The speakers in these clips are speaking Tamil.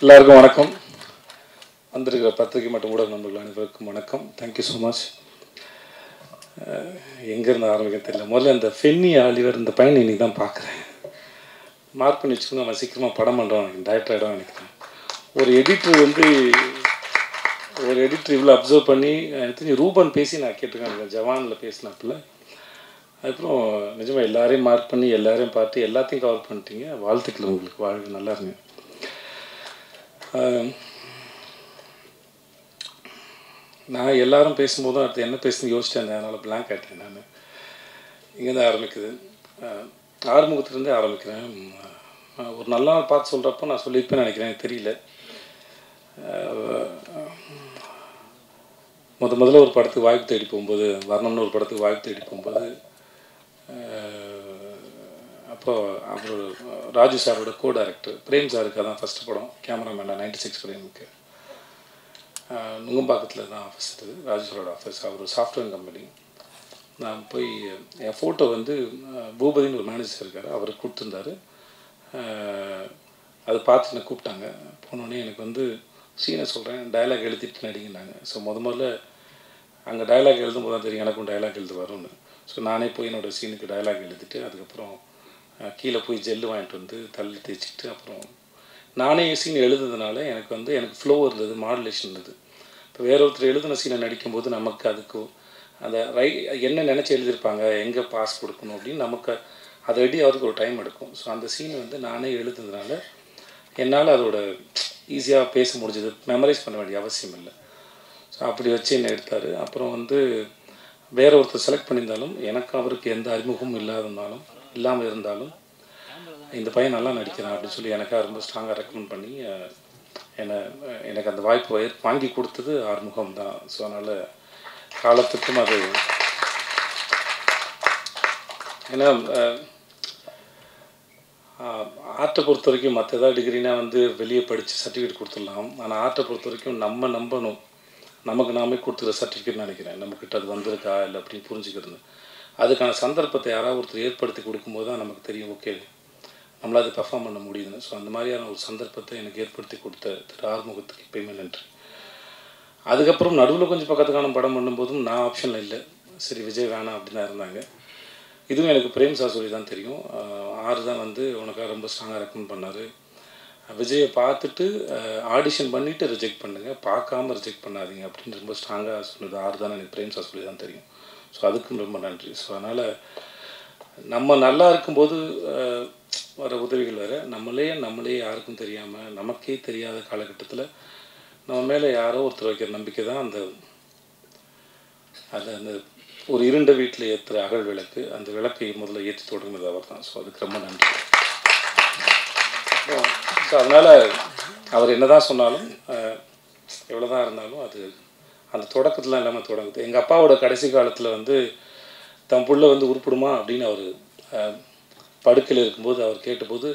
எல்லாருக்கும் வணக்கம். வந்திருக்கிற பத்திரிகை மற்றும் ஊடக நண்பர்கள் அனைவருக்கும் வணக்கம். Thank you so much. எங்கேருந்து ஆரம்பிக்க தெரியல. முதல்ல இந்த ஃபென்னி ஆலிவர் இந்த பையனை இன்றைக்கி தான் பார்க்குறேன். மார்க் பண்ணி வச்சுக்கோங்க, அவன் சீக்கிரமாக படம் பண்ணுறான், டைரக்டர் ஆகிடும் நினைக்கிறேன். ஒரு எடிட்டர் இவ்வளோ அப்சர்வ் பண்ணி எனக்கு தெரிஞ்சு ரூபன் பேசி நான் கேட்டிருக்கேன், ஜவானில் பேசினாப்புல. அதுக்கப்புறம் நிஜமாக எல்லாரையும் மார்க் பண்ணி எல்லாரையும் பார்த்து எல்லாத்தையும் கவர் பண்ணிட்டீங்க. வாழ்த்துக்கள் உங்களுக்கு, வாழ்க்கை நல்லா இருங்க. நான் எல்லாரும் பேசும்போதும் அடுத்து என்ன பேசுன்னு யோசிச்சேன், அதனால் பிளாங்க் ஆகிட்டேன். நான் இங்கேருந்து ஆரம்பிக்குது, ஆறுமுகத்துலேருந்தே ஆரம்பிக்கிறேன். ஒரு நல்ல நாள் பார்த்து சொல்கிறப்போ நான் சொல்லியிருப்பேன்னு நினைக்கிறேன், எனக்கு தெரியல. முதல்ல ஒரு படத்துக்கு வாய்ப்பு தேடி போகும்போது, வரணும்னு ஒரு படத்துக்கு வாய்ப்பு தேடி போகும்போது, அப்போது அவர் ராஜு சாரோட கோ டைரக்டர் பிரேம் சாருக்கு தான் ஃபஸ்ட்டு படம், கேமராமேனாக 96 பிரேமுக்கு. நுங்கம்பாக்கத்தில் தான் ஆஃபீஸ் இருக்குது, ராஜு சாரோட ஆஃபீஸ். அவர் ஒரு சாஃப்ட்வேர் கம்பெனி. நான் போய் என் ஃபோட்டோ வந்து பூபதினு ஒரு மேனேஜர் இருக்கார், அவருக்கு கொடுத்துருந்தாரு. அதை பார்த்து என்னை கூப்பிட்டாங்க. போனோடனே எனக்கு வந்து சீனை சொல்கிறேன், டைலாக் எழுதிட்டு நடிங்கன்னாங்க. ஸோ முதல்ல அங்கே டைலாக் எழுதும்போது தான் தெரியும் எனக்கும் டைலாக் எழுத வரும்னு. ஸோ நானே போய் என்னோடய சீனுக்கு டைலாக் எழுதிட்டு அதுக்கப்புறம் கீழே போய் ஜெல்லு வாங்கிட்டு வந்து தள்ளி தேய்ச்சிட்டு அப்புறம் நானே சீன் எழுதுறதுனால எனக்கு ஃப்ளோ இருந்தது, மாடுலேஷன் இருந்தது. இப்போ வேற ஒருத்தர் எழுதின சீனை நடிக்கும்போது நமக்கு அதுக்கு அந்த என்ன நினச்சி எழுதியிருப்பாங்க, எங்கே பாஸ் கொடுக்கணும் அப்படின்னு நமக்கு அதை ரெடி ஆகிறதுக்கு ஒரு டைம் எடுக்கும். ஸோ அந்த சீனை வந்து நானே எழுதுனதுனால என்னால் அதோட ஈஸியாக பேச முடிஞ்சது, மெமரைஸ் பண்ண வேண்டிய அவசியம் இல்லை. ஸோ அப்படி வச்சு என்ன எடுத்தார். அப்புறம் வந்து வேற ஒருத்தர் செலக்ட் பண்ணியிருந்தாலும் எனக்கு அவருக்கு எந்த அறிமுகமும் இல்லாமல் இருந்தாலும் இந்த பையன் நல்லா நடிக்கிறான் அப்படின்னு சொல்லி எனக்காக ரொம்ப ஸ்ட்ராங்காக ரெக்கமெண்ட் பண்ணி எனக்கு அந்த வாய்ப்பு வாங்கி கொடுத்தது ஆறுமுகம் தான். ஸோ அதனால் காலத்துக்கும் அது ஏன்னா ஆர்ட்டை பொறுத்த வரைக்கும் மற்ற ஏதாவது டிகிரினா வந்து வெளியே படித்து சர்டிஃபிகேட் கொடுத்துடலாம். ஆனால் ஆர்ட்டை பொறுத்த வரைக்கும் நம்ம நம்பணும், நமக்கு நாமே கொடுத்துருக்க சர்டிஃபிகேட் நினைக்கிறேன். நம்மக்கிட்ட அது வந்திருக்கா இல்லை அப்படின்னு புரிஞ்சுக்கிறது. அதுக்கான சந்தர்ப்பத்தை யாராவது ஒருத்தர் ஏற்படுத்தி கொடுக்கும்போது தான் நமக்கு தெரியும், ஓகே நம்மளால் அது பெர்ஃபார்ம் பண்ண முடியுதுன்னு. ஸோ அந்த மாதிரியான ஒரு சந்தர்ப்பத்தை எனக்கு ஏற்படுத்தி கொடுத்த திரு ஆறுமுகத்துக்கு எப்பயுமே நன்றி. அதுக்கப்புறம் நடுவில் கொஞ்சம் பக்கத்துக்கான படம் பண்ணும்போதும் நான் ஆப்ஷனில் இல்லை, சரி விஜய் வேணாம் அப்படின்னு தான் இருந்தாங்க. இதுவும் எனக்கு பிரேம் சார் சொல்லி தான் தெரியும். ஆறு தான் வந்து உனக்காக ரொம்ப ஸ்ட்ராங்காக ரெக்கமெண்ட் பண்ணார். விஜயை பார்த்துட்டு ஆடிஷன் பண்ணிவிட்டு ரிஜெக்ட் பண்ணுங்கள், பார்க்காம ரிஜெக்ட் பண்ணாதீங்க அப்படின்னு ரொம்ப ஸ்ட்ராங்காக சொன்னது ஆறு தான் எனக்கு பிரேம் சார் சொல்லி தான் தெரியும். ஸோ அதுக்கும் ரொம்ப நன்றி. ஸோ அதனால் நம்ம நல்லா இருக்கும்போது வர உதவிகள் வேறு, நம்மளே யாருக்கும் தெரியாமல் நமக்கே தெரியாத காலகட்டத்தில் நம்ம மேலே யாரோ ஒருத்தர் வைக்கிற நம்பிக்கை தான் அந்த ஒரு இருண்ட வீட்டில் ஏற்றுற அகல் விளக்கு. அந்த விளக்கை முதல்ல ஏற்றி தொடங்குனது அவர் தான். ஸோ அதுக்கு ரொம்ப நன்றி. ஸோ அதனால் அவர் என்ன தான் சொன்னாலும் எவ்வளோ தான் இருந்தாலும் அது அந்த தொடக்கத்தில் இல்லாமல் தொடங்குது. எங்கள் அப்பாவோட கடைசி காலத்தில் வந்து தன் புள்ள வந்து உருப்பிடுமா அப்படின்னு அவர் படுக்கையில் இருக்கும்போது அவர் கேட்டபோது,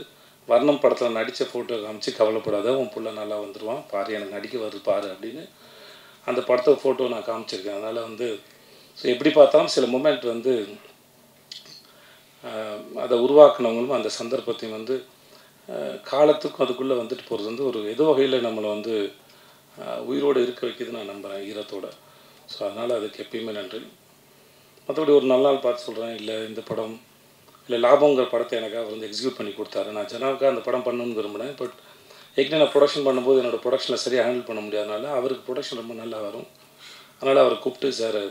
வர்ணம் படத்தில் நடித்த ஃபோட்டோ காமிச்சு கவலைப்படாத, உன் புள்ள நல்லா வந்துடுவான் பாரு, எனக்கு நடிக்க வருது பாரு அப்படின்னு அந்த படத்தை ஃபோட்டோ நான் காமிச்சிருக்கேன். அதனால் வந்து ஸோ எப்படி பார்த்தாலும் சில மொமெண்ட் வந்து அதை உருவாக்குனவங்களும் அந்த சந்தர்ப்பத்தையும் வந்து காலத்துக்கும் அதுக்குள்ளே வந்துட்டு போகிறது வந்து ஒரு ஏதோ வகையில் நம்மளை வந்து உயிரோடு இருக்க வைக்கிது நான் நம்புகிறேன், ஈரத்தோடு. ஸோ அதனால் அதுக்கு எப்பயுமே நன்றி. மற்றபடி ஒரு நல்ல நாள் பார்த்து சொல்கிறேன், இல்லை இந்த படம் இல்லை லாபங்கிற படத்தை எனக்காக வந்து எக்ஸிக்யூட் பண்ணி கொடுத்தாரு. நான் ஜனாவுக்காக அந்த படம் பண்ணணும்னு விரும்பினேன். பட் ஏற்கனவே நான் ப்ரொடக்ஷன் பண்ணும்போது என்னோடய ப்ரொடக்ஷனில் சரியாக ஹேண்டில் பண்ண முடியாதனால அவருக்கு ப்ரொடக்ஷன் ரொம்ப நல்லா வரும். அதனால் அவரை கூப்பிட்டு, சார்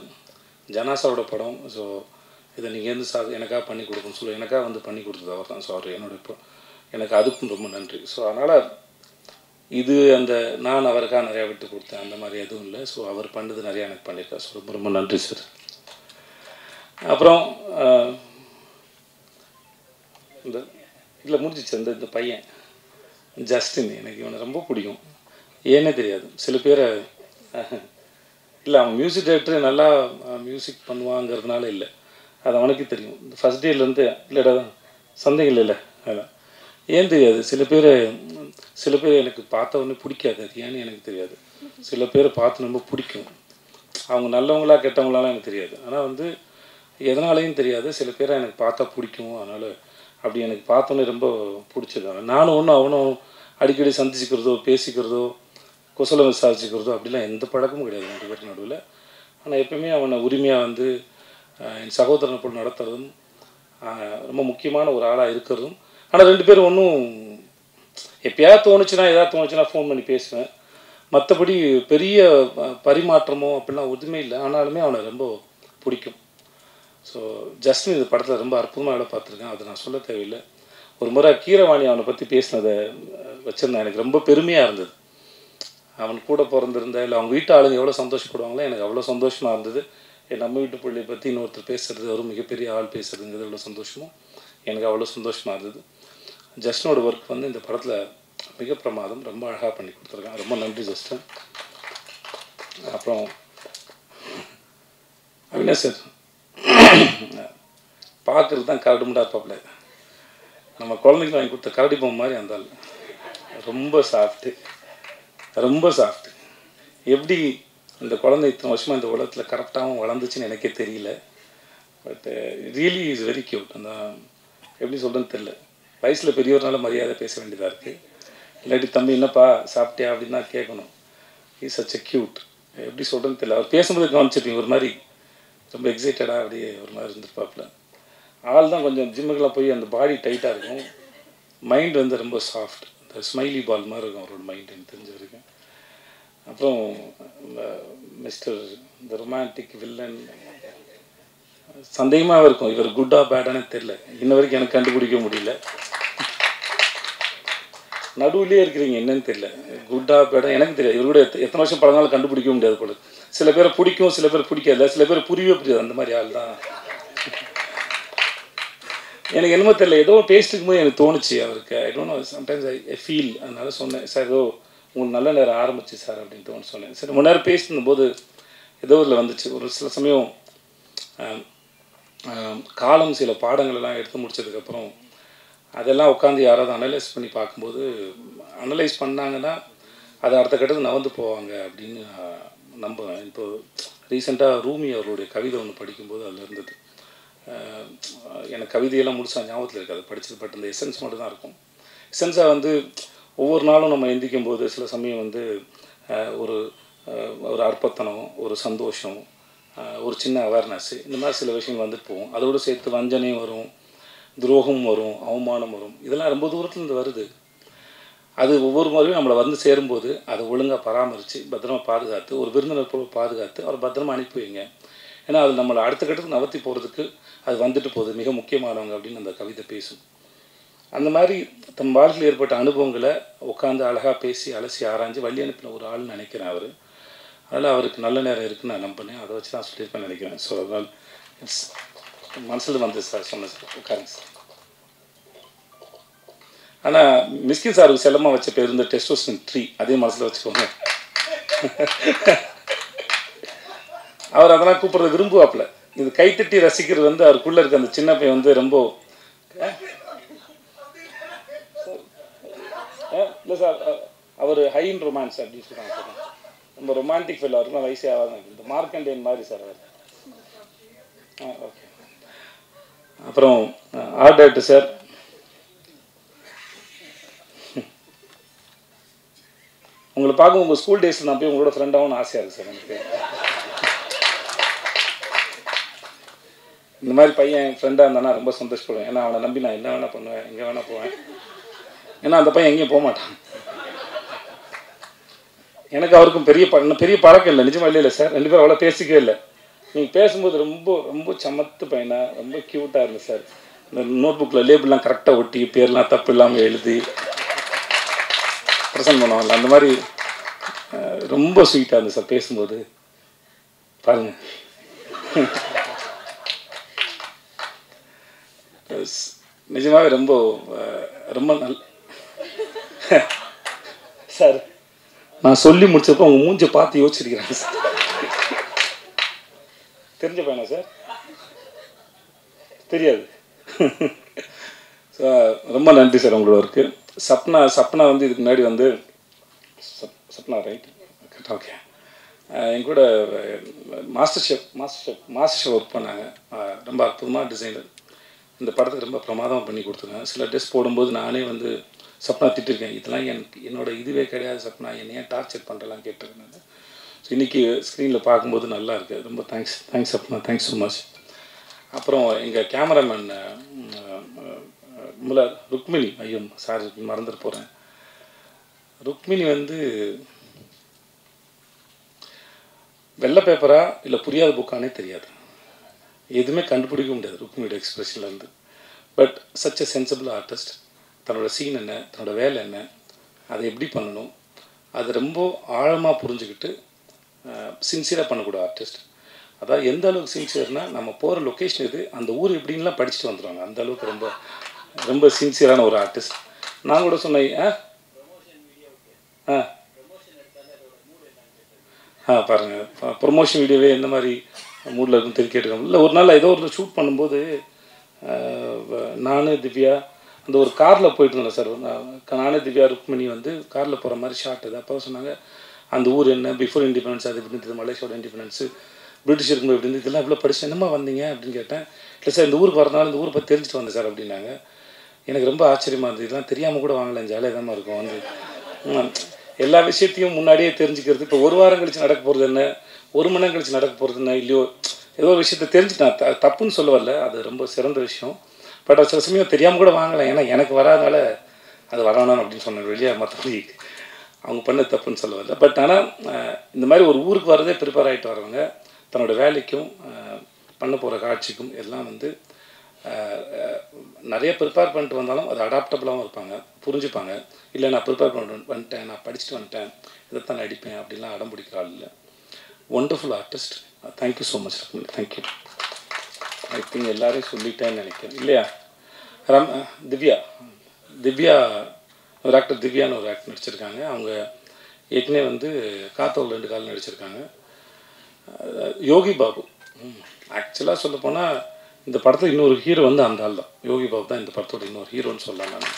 ஜனாசாவோட படம், ஸோ இதை நீங்கள் வந்து சார் எனக்காக பண்ணி கொடுக்கணும்னு சொல்லி எனக்காக வந்து பண்ணி கொடுத்தது அவர் தான். ஸோ அவர் எனக்கு அதுக்கும் ரொம்ப நன்றி. ஸோ அதனால் இது நான் அவருக்காக நிறையா விட்டு கொடுத்தேன், அந்த மாதிரி எதுவும் இல்லை. ஸோ அவர் பண்ணது நிறையா எனக்கு பண்ணியிருக்கார். ஸோ ரொம்ப ரொம்ப நன்றி சார். அப்புறம் இல்லை முடிஞ்சிச்சு. இந்த பையன் ஜஸ்டின், எனக்கு இவனை ரொம்ப பிடிக்கும். ஏன்னே தெரியாது. சில பேரை இல்லை, அவன் மியூசிக் டைரக்டர் நல்லா மியூசிக் பண்ணுவாங்கிறதுனால இல்லை, அது அவனுக்கு தெரியும். இந்த ஃபஸ்ட் டேலேருந்து இல்லைடா சந்தேகம் இல்லை அதில். ஏன் தெரியாது, சில பேர் எனக்கு பார்த்த உடனே பிடிக்காது, அது ஏன்னு எனக்கு தெரியாது. சில பேரை பார்த்து ரொம்ப பிடிக்கும், அவங்க நல்லவங்களா கெட்டவங்களாலாம் எனக்கு தெரியாது. ஆனால் வந்து எதனாலையும் தெரியாது, சில பேரை எனக்கு பார்த்தா பிடிக்கும். அதனால் அப்படி எனக்கு பார்த்தோன்னே ரொம்ப பிடிச்சது. நானும் ஒன்றும் அவனும் அடிக்கடி சந்திச்சுக்கிறதோ பேசிக்கிறதோ குசலம் விசாரிச்சுக்கிறதோ அப்படிலாம் எந்த பழக்கமும் கிடையாது 2 பேருக்கு நடுவில். ஆனால் எப்பவுமே அவனை உரிமையாக வந்து என் சகோதரனை போல் நடத்துறதும் ரொம்ப முக்கியமான ஒரு ஆளாக இருக்கிறதும். ஆனால் 2 பேரும் ஒன்றும் எப்போயாவது தோணுச்சுன்னா ஃபோன் பண்ணி பேசுவேன். மற்றபடி பெரிய பரிமாற்றமோ அப்படிலாம் ஒன்றுமே இல்லை. ஆனாலுமே அவனை ரொம்ப பிடிக்கும். ஸோ ஜஸ்டின் இந்த படத்தில் ரொம்ப அற்புதமாக வேலை பார்த்துருக்கேன். அதை நான் சொல்ல தேவையில்லை. ஒரு முறை கீரவாணி அவனை பற்றி பேசினதை வச்சுருந்தேன். எனக்கு ரொம்ப பெருமையாக இருந்தது. அவன் கூட பிறந்திருந்த இல்லை அவங்க வீட்டு ஆளுங்க எவ்வளோ சந்தோஷப்படுவாங்களோ எனக்கு அவ்வளோ சந்தோஷமாக இருந்தது. நம்ம வீட்டு பிள்ளையை பற்றி இன்னொருத்தர் பேசுகிறது, ஒரு மிகப்பெரிய ஆள் பேசுகிறதுங்கிறது எவ்வளோ சந்தோஷமோ எனக்கு அவ்வளோ சந்தோஷமாக இருந்தது. ஜஸ்டினோட ஒர்க் வந்து இந்த படத்தில் மிக பிரமாதம். ரொம்ப அழகாக பண்ணி கொடுத்துருக்கான். ரொம்ப நன்றி ஜஸ்டின். அப்புறம் அவினாஷ் சார் பார்க்குறது தான் கரடுமுடாக இருப்பாப்புல. நம்ம குழந்தைங்க வாங்கி கொடுத்த கரடி பொம்மை மாதிரி அந்த ஆள். ரொம்ப சாஃப்ட்டு. எப்படி இந்த குழந்தை இத்தனை வருஷமாக இந்த உலகத்தில் கரெக்டாகவும் வளர்ந்துச்சுன்னு எனக்கே தெரியல. But really is very cute. அந்த எப்படி சொல்கிறேன்னு தெரியல. வயசில் பெரியவர்னால மரியாதை பேச வேண்டியதாக இருக்குது. இல்லாட்டி தம்பி என்னப்பா சாப்பிட்டியா அப்படின்னு தான் கேட்கணும். Is such a cute. எப்படி சொல்கிறேன்னு தெரியல. அவர் பேசும்போது கவனிச்சிருப்பீங்க, ஒரு மாதிரி ரொம்ப எக்ஸைட்டடாக அப்படியே ஒரு மாதிரி இருந்திருப்பாப்புல. ஆள் தான் கொஞ்சம் ஜிம்முக்கெல்லாம் போய் அந்த பாடி டைட்டாக இருக்கும். மைண்ட் வந்து ரொம்ப சாஃப்ட். இந்த ஸ்மைலி பால் மாதிரி இருக்கும் அவரோட மைண்ட் எனக்கு தெரிஞ்ச வரைக்கும். அப்புறம் மிஸ்டர் இந்த ரொமான்டிக் வில்லன் சந்தேகமாக இருக்கும். இவர் குட்டா பேடானே தெரில. இன்ன வரைக்கும் எனக்கு கண்டுபிடிக்க முடியல. நடுவுலேயே இருக்கிறீங்க, என்னன்னு தெரியல. குட்டா பேடா எனக்கு தெரியாது. இவர் கூட எத்தனை வருஷம் பழங்காலம் கண்டுபிடிக்க முடியாது போல. சில பேரை பிடிக்கும், சில பேர் பிடிக்காது, சில பேர் புரியவே புரியாது. அந்த மாதிரி ஆள் தான். எனக்கு என்னமோ தெரியல, ஏதோ பேசிட்டு இருக்கும்போது எனக்கு தோணுச்சு அவருக்கு. I don't know, sometimes I feel. அதனால சொன்னேன், சார் ஏதோ உங்களுக்கு நல்ல நேரம் ஆரம்பிச்சு சார் அப்படின்னு தோணு சொன்னேன். சரி, ரொம்ப நேரம் பேசியிருந்தபோது ஏதோ இதில் வந்துச்சு. ஒரு சில சமயம் காலம் சில பாடங்களெல்லாம் எடுத்து முடிச்சதுக்கப்புறம் அதெல்லாம் உட்காந்து யாராவது அனலைஸ் பண்ணி பார்க்கும்போது, அனலைஸ் பண்ணாங்கன்னா அது அடுத்த கட்டத்துக்கு நகர்ந்து போவாங்க அப்படின்னு நம்புவேன். இப்போ ரீசெண்டாக ரூமி அவருடைய கவிதை ஒன்று படிக்கும்போது அதில் இருந்தது. எனக்கு கவிதையெல்லாம் முடிச்சா ஞாபகத்தில் இருக்காது படித்தது. பட் அந்த எசன்ஸ் மட்டும் தான் இருக்கும். எசன்ஸாக வந்து ஒவ்வொரு நாளும் நம்ம எந்திக்கும் போது சில சமயம் வந்து ஒரு ஒரு அற்பத்தனம், ஒரு சந்தோஷம், ஒரு சின்ன அவேர்னஸ், இந்த மாதிரி சில விஷயங்கள் வந்துட்டு போகும். அதோடு சேர்த்து வஞ்சனையும் வரும், துரோகம் வரும், அவமானம் வரும். இதெல்லாம் ரொம்ப தூரத்துலேருந்து வருது. அது ஒவ்வொரு முறையும் நம்மளை வந்து சேரும்போது அதை ஒழுங்காக பராமரித்து பத்திரமாக பாதுகாத்து, ஒரு விருந்தினர் போல பாதுகாத்து அவர் பத்திரமா அனுப்பி வைங்க. ஏன்னா அது நம்மளை அடுத்த கட்டத்துக்கு நகர்த்தி போகிறதுக்கு அது வந்துட்டு போகுது, மிக முக்கியமானவங்க அப்படின்னு அந்த கவிதை பேசும். அந்த மாதிரி தன் வாழ்க்கையில் ஏற்பட்ட அனுபவங்களை உட்காந்து அழகாக பேசி அலசி ஆராய்ஞ்சு வழி அனுப்பின ஒரு ஆள்னு நினைக்கிறேன் அவர். அதனால் அவருக்கு நல்ல நேரம் இருக்குன்னு நான் நம்பினேன். அதை வச்சு தான் சொல்லியிருப்பேன்னு நினைக்கிறேன். ஸோ அதனால் இட்ஸ் மனசில் வந்து சார் சொன்னேன் சார். உட்காருங்க சார். ஆனால் மிஸ்கின் சாருக்கு செல்லமாக வச்ச பேர் இந்த டெஸ்டோஸ்டிரோன் 3, அதே மனசில் வச்சுக்கோங்க. அவர் அதெல்லாம் கூப்பிட்றது விரும்புவாப்பில். இது கைத்தட்டி ரசிக்கிறது வந்து அவருக்குள்ளே இருக்க அந்த சின்ன பையன் வந்து ரொம்ப இல்லை சார், அவர் ஹை இன் ரொமான்ஸ் அப்படின்னு சொல்கிறாங்க சார். ரொம்ப ரொமான்டிக் ஃபீல். அவருக்குலாம் வயசே ஆகாது. இந்த மார்க்கண்டேன் மாதிரி சார் அவர். ஓகே. அப்புறம் ஆர்ட் டைரக்டர் சார், உங்களை பார்க்க உங்கள் ஸ்கூல் டேஸில் நான் போய் உங்களோட ஃப்ரெண்டாகவும் ஆசையாக இருக்குது சார் எனக்கு. இந்த மாதிரி பையன் ஃப்ரெண்டாக இருந்தானா ரொம்ப சந்தோஷப்படுவேன். ஏன்னா அவனை நம்பி நான் என்ன வேணால் பண்ணுவேன், எங்கே வேணால் போவேன். ஏன்னா அந்த பையன் எங்கேயும் போக மாட்டான். எனக்கு அவருக்கும் பெரிய பழக்கம் இல்லை, நிஜமாக இல்லை சார். 2 பேரும் அவ்வளோ பேசிக்கவே இல்லை. நீங்கள் பேசும்போது ரொம்ப ரொம்ப சமத்து பையனாக ரொம்ப க்யூட்டாக இருந்தது சார். இந்த நோட் புக்கில் லேபிள்லாம் கரெக்டாக ஒட்டி பேர்லாம் தப்பு இல்லாமல் எழுதி ப்ரெசன்ட் பண்ணுவாங்கல்ல, அந்த மாதிரி ரொம்ப ஸ்வீட்டாக இருந்தது சார் பேசும்போது. பாருங்கள், நிஜமாகவே ரொம்ப ரொம்ப சார். நான் சொல்லி முடிச்சப்போ அவங்க மூஞ்சை பார்த்து யோசிச்சிருக்கிறாங்க சார். தெரிஞ்ச பையனா சார்? தெரியாது. ரொம்ப நன்றி சார் உங்களோட ஒர்க்கு. சப்னா வந்து இதுக்கு முன்னாடி வந்து சப்னா ரைட்? ஓகே. என் கூட மாஸ்டர் ஷெஃப் ஒர்க் பண்ணாங்க. ரொம்ப அற்புதமாக டிசைனர். இந்த படத்துக்கு ரொம்ப பிரமாதமாக பண்ணி கொடுத்துருங்க. சில ட்ரெஸ் போடும்போது நானே வந்து சப்னா திட்டிருக்கேன், இதெல்லாம் என்னோட இதுவே கிடையாது சப்னா, என்னை ஏன் டார்ச்சர் பண்ணுறலாம் கேட்டிருக்கேன் நான். ஸோ இன்றைக்கி ஸ்க்ரீனில் பார்க்கும்போது நல்லா இருக்குது. ரொம்ப thanks Sapna, thanks so much. அப்புறம் எங்கள் கேமராமேன் ருக்மிணி, ஐயோ சார் மறந்துட்டு போகிறேன். ருக்மிணி வந்து வெள்ளை பேப்பரா இல்லை புரியாத புக்கானே தெரியாது, எதுவுமே கண்டுபிடிக்க முடியாது ருக்மிணியோட எக்ஸ்பிரஷன்லேருந்து. But such a sensible artist. தன்னோட சீன் என்ன, தன்னோட வேலை என்ன, அதை எப்படி பண்ணணும், அது ரொம்ப ஆழமாக புரிஞ்சுக்கிட்டு சின்சியராக பண்ணக்கூடிய ஆர்டிஸ்ட். அதாவது எந்த அளவுக்கு சின்சியர்னால், நம்ம போகிற லொக்கேஷன் இது, அந்த ஊர் எப்படின்லாம் படிச்சுட்டு வந்துடுவாங்க. அந்த அளவுக்கு ரொம்ப ரொம்ப சின்சியரான ஒரு ஆர்டிஸ்ட். நான் கூட சொன்னேன் பாருங்கள், ப்ரொமோஷன் வீடியோவே எந்த மாதிரி மூடில் இருக்குன்னு தெரிஞ்சு கேட்டுக்கோங்க. இல்லை ஒரு நாள் ஏதோ ஒரு ஷூட் பண்ணும்போது நான் திவ்யா அந்த ஒரு காரில் போயிட்டு இருந்தேன் சார். நானே திவ்யா ருக்மிணி வந்து காரில் போகிற மாதிரி ஷார்ட் இது. அப்போ சொன்னாங்க அந்த ஊர் என்ன, பிஃபோர் இண்டிபெண்டன்ஸ் அது எப்படி இருந்தது, மலேசியாவோட இண்டிபெண்டன்ஸு, பிரிட்டிஷ் இருக்கும்போது எப்படி இருந்தது, இதெல்லாம் இவ்வளோ படிச்சு என்னமா வந்தீங்க அப்படின்னு கேட்டேன். இல்லை சார் இந்த ஊருக்கு வரனால இந்த ஊரை பற்றி தெரிஞ்சுட்டு வந்தேன் சார் அப்படின்னாங்க. எனக்கு ரொம்ப ஆச்சரியமாக இருந்தது. இதெல்லாம் தெரியாமல் கூட வாங்கலாம், ஜாலியாக தான் இருக்கும் வந்து எல்லா விஷயத்தையும் முன்னாடியே தெரிஞ்சுக்கிறது. இப்போ ஒரு வாரம் கழிச்சு நடக்க போகிறது என்ன, ஒரு மணி நேரம் கழிச்சு நடக்க போகிறது என்ன, இல்லையோ ஏதோ ஒரு விஷயத்தை தெரிஞ்சுட்டேன். தப்புன்னு சொல்ல வரல, அது ரொம்ப சிறந்த விஷயம். பட் அது சில சமயம் தெரியாமல் கூட வாங்கலாம், ஏன்னா எனக்கு வராதனால அது வரணும் அப்படின்னு சொன்னேன் வெளியே. மற்றபடி அவங்க பண்ண தப்புன்னு சொல்ல வரல. பட் ஆனால் இந்த மாதிரி ஒரு ஊருக்கு வரதே ப்ரிப்பேர் ஆகிட்டு வரவங்க தன்னோட வேலைக்கும் பண்ண போகிற காட்சிக்கும் எல்லாம் வந்து நிறைய ப்ரிப்பேர் பண்ணிட்டு வந்தாலும் அது அடாப்டபுளாகவும் இருப்பாங்க, புரிஞ்சுப்பாங்க. இல்லை நான் ப்ரிப்பேர் வந்துட்டேன், நான் படிச்சுட்டு வந்துட்டேன், இதைத்தான் நான் அடிப்பேன் அப்படின்லாம் அடம் பிடிக்கிற ஆள் இல்லை. Wonderful artist. Thank you so much. Thank you. I think எல்லோரையும் சொல்லிட்டேன்னு நினைக்கிறேன் இல்லையா? திவ்யா ஒரு ஆக்டர், திவ்யான்னு ஒரு ஆக்டர் நடிச்சிருக்காங்க. அவங்க ஏற்கனவே வந்து காத்தோல் 2 கால் நடிச்சிருக்காங்க. யோகி பாபு ஆக்சுவலாக சொல்ல போனால் இந்த படத்தில் இன்னொரு ஹீரோ வந்து அந்த ஆள் தான். யோகி பாபு தான் இந்த படத்தோட இன்னொரு ஹீரோன்னு சொல்லலாம். நான்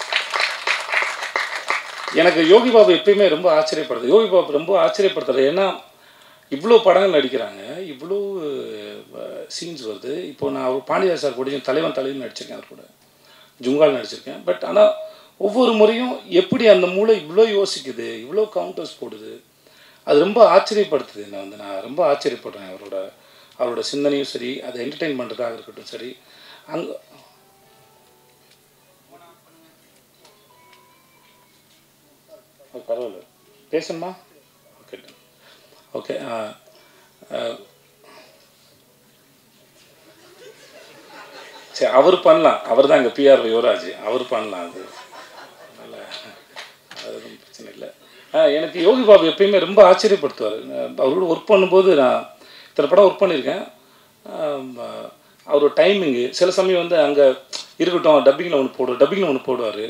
எனக்கு யோகி பாபு எப்பயுமே ரொம்ப ஆச்சரியப்படுது. யோகி பாபு ரொம்ப ஆச்சரியப்படுத்துறது, ஏன்னா இவ்வளோ படங்கள் நடிக்கிறாங்க, இவ்வளோ சீன்ஸ் வருது. இப்போ நான் அவர் பாண்டியா சார் கூட தலைவன் நடிச்சிருக்கேன், அவர் கூட ஜுங்கால் நடிச்சிருக்கேன். பட் ஆனால் ஒவ்வொரு முறையும் எப்படி அந்த மூளை இவ்வளோ யோசிக்குது, இவ்வளோ கவுண்டர்ஸ் போடுது, அது ரொம்ப ஆச்சரியப்படுத்துது. நான் ரொம்ப ஆச்சரியப்படுறேன். அவரோட சிந்தனையும் சரி, அதை என்டர்டெயின் பண்ணுறதாக இருக்கட்டும் சரி. அங்கே பரவாயில்ல பேசணுமா? Okay okay. சரி, அவர் பண்ணலாம். அவர் தான் எங்கள் பிஆர் யுவராஜ், அவர் பண்ணலாம். அது அதனால் அது ஒன்றும் பிரச்சனை இல்லை. எனக்கு யோகி பாபு எப்பயுமே ரொம்ப ஆச்சரியப்படுத்துவார். அவரோட ஒர்க் பண்ணும்போது நான் இத்தனை படம் ஒர்க் பண்ணியிருக்கேன். அவரோட டைமிங்கு சில சமயம் வந்து அங்கே இருக்கட்டும், டப்பிங்கில் ஒன்று போடுவார்.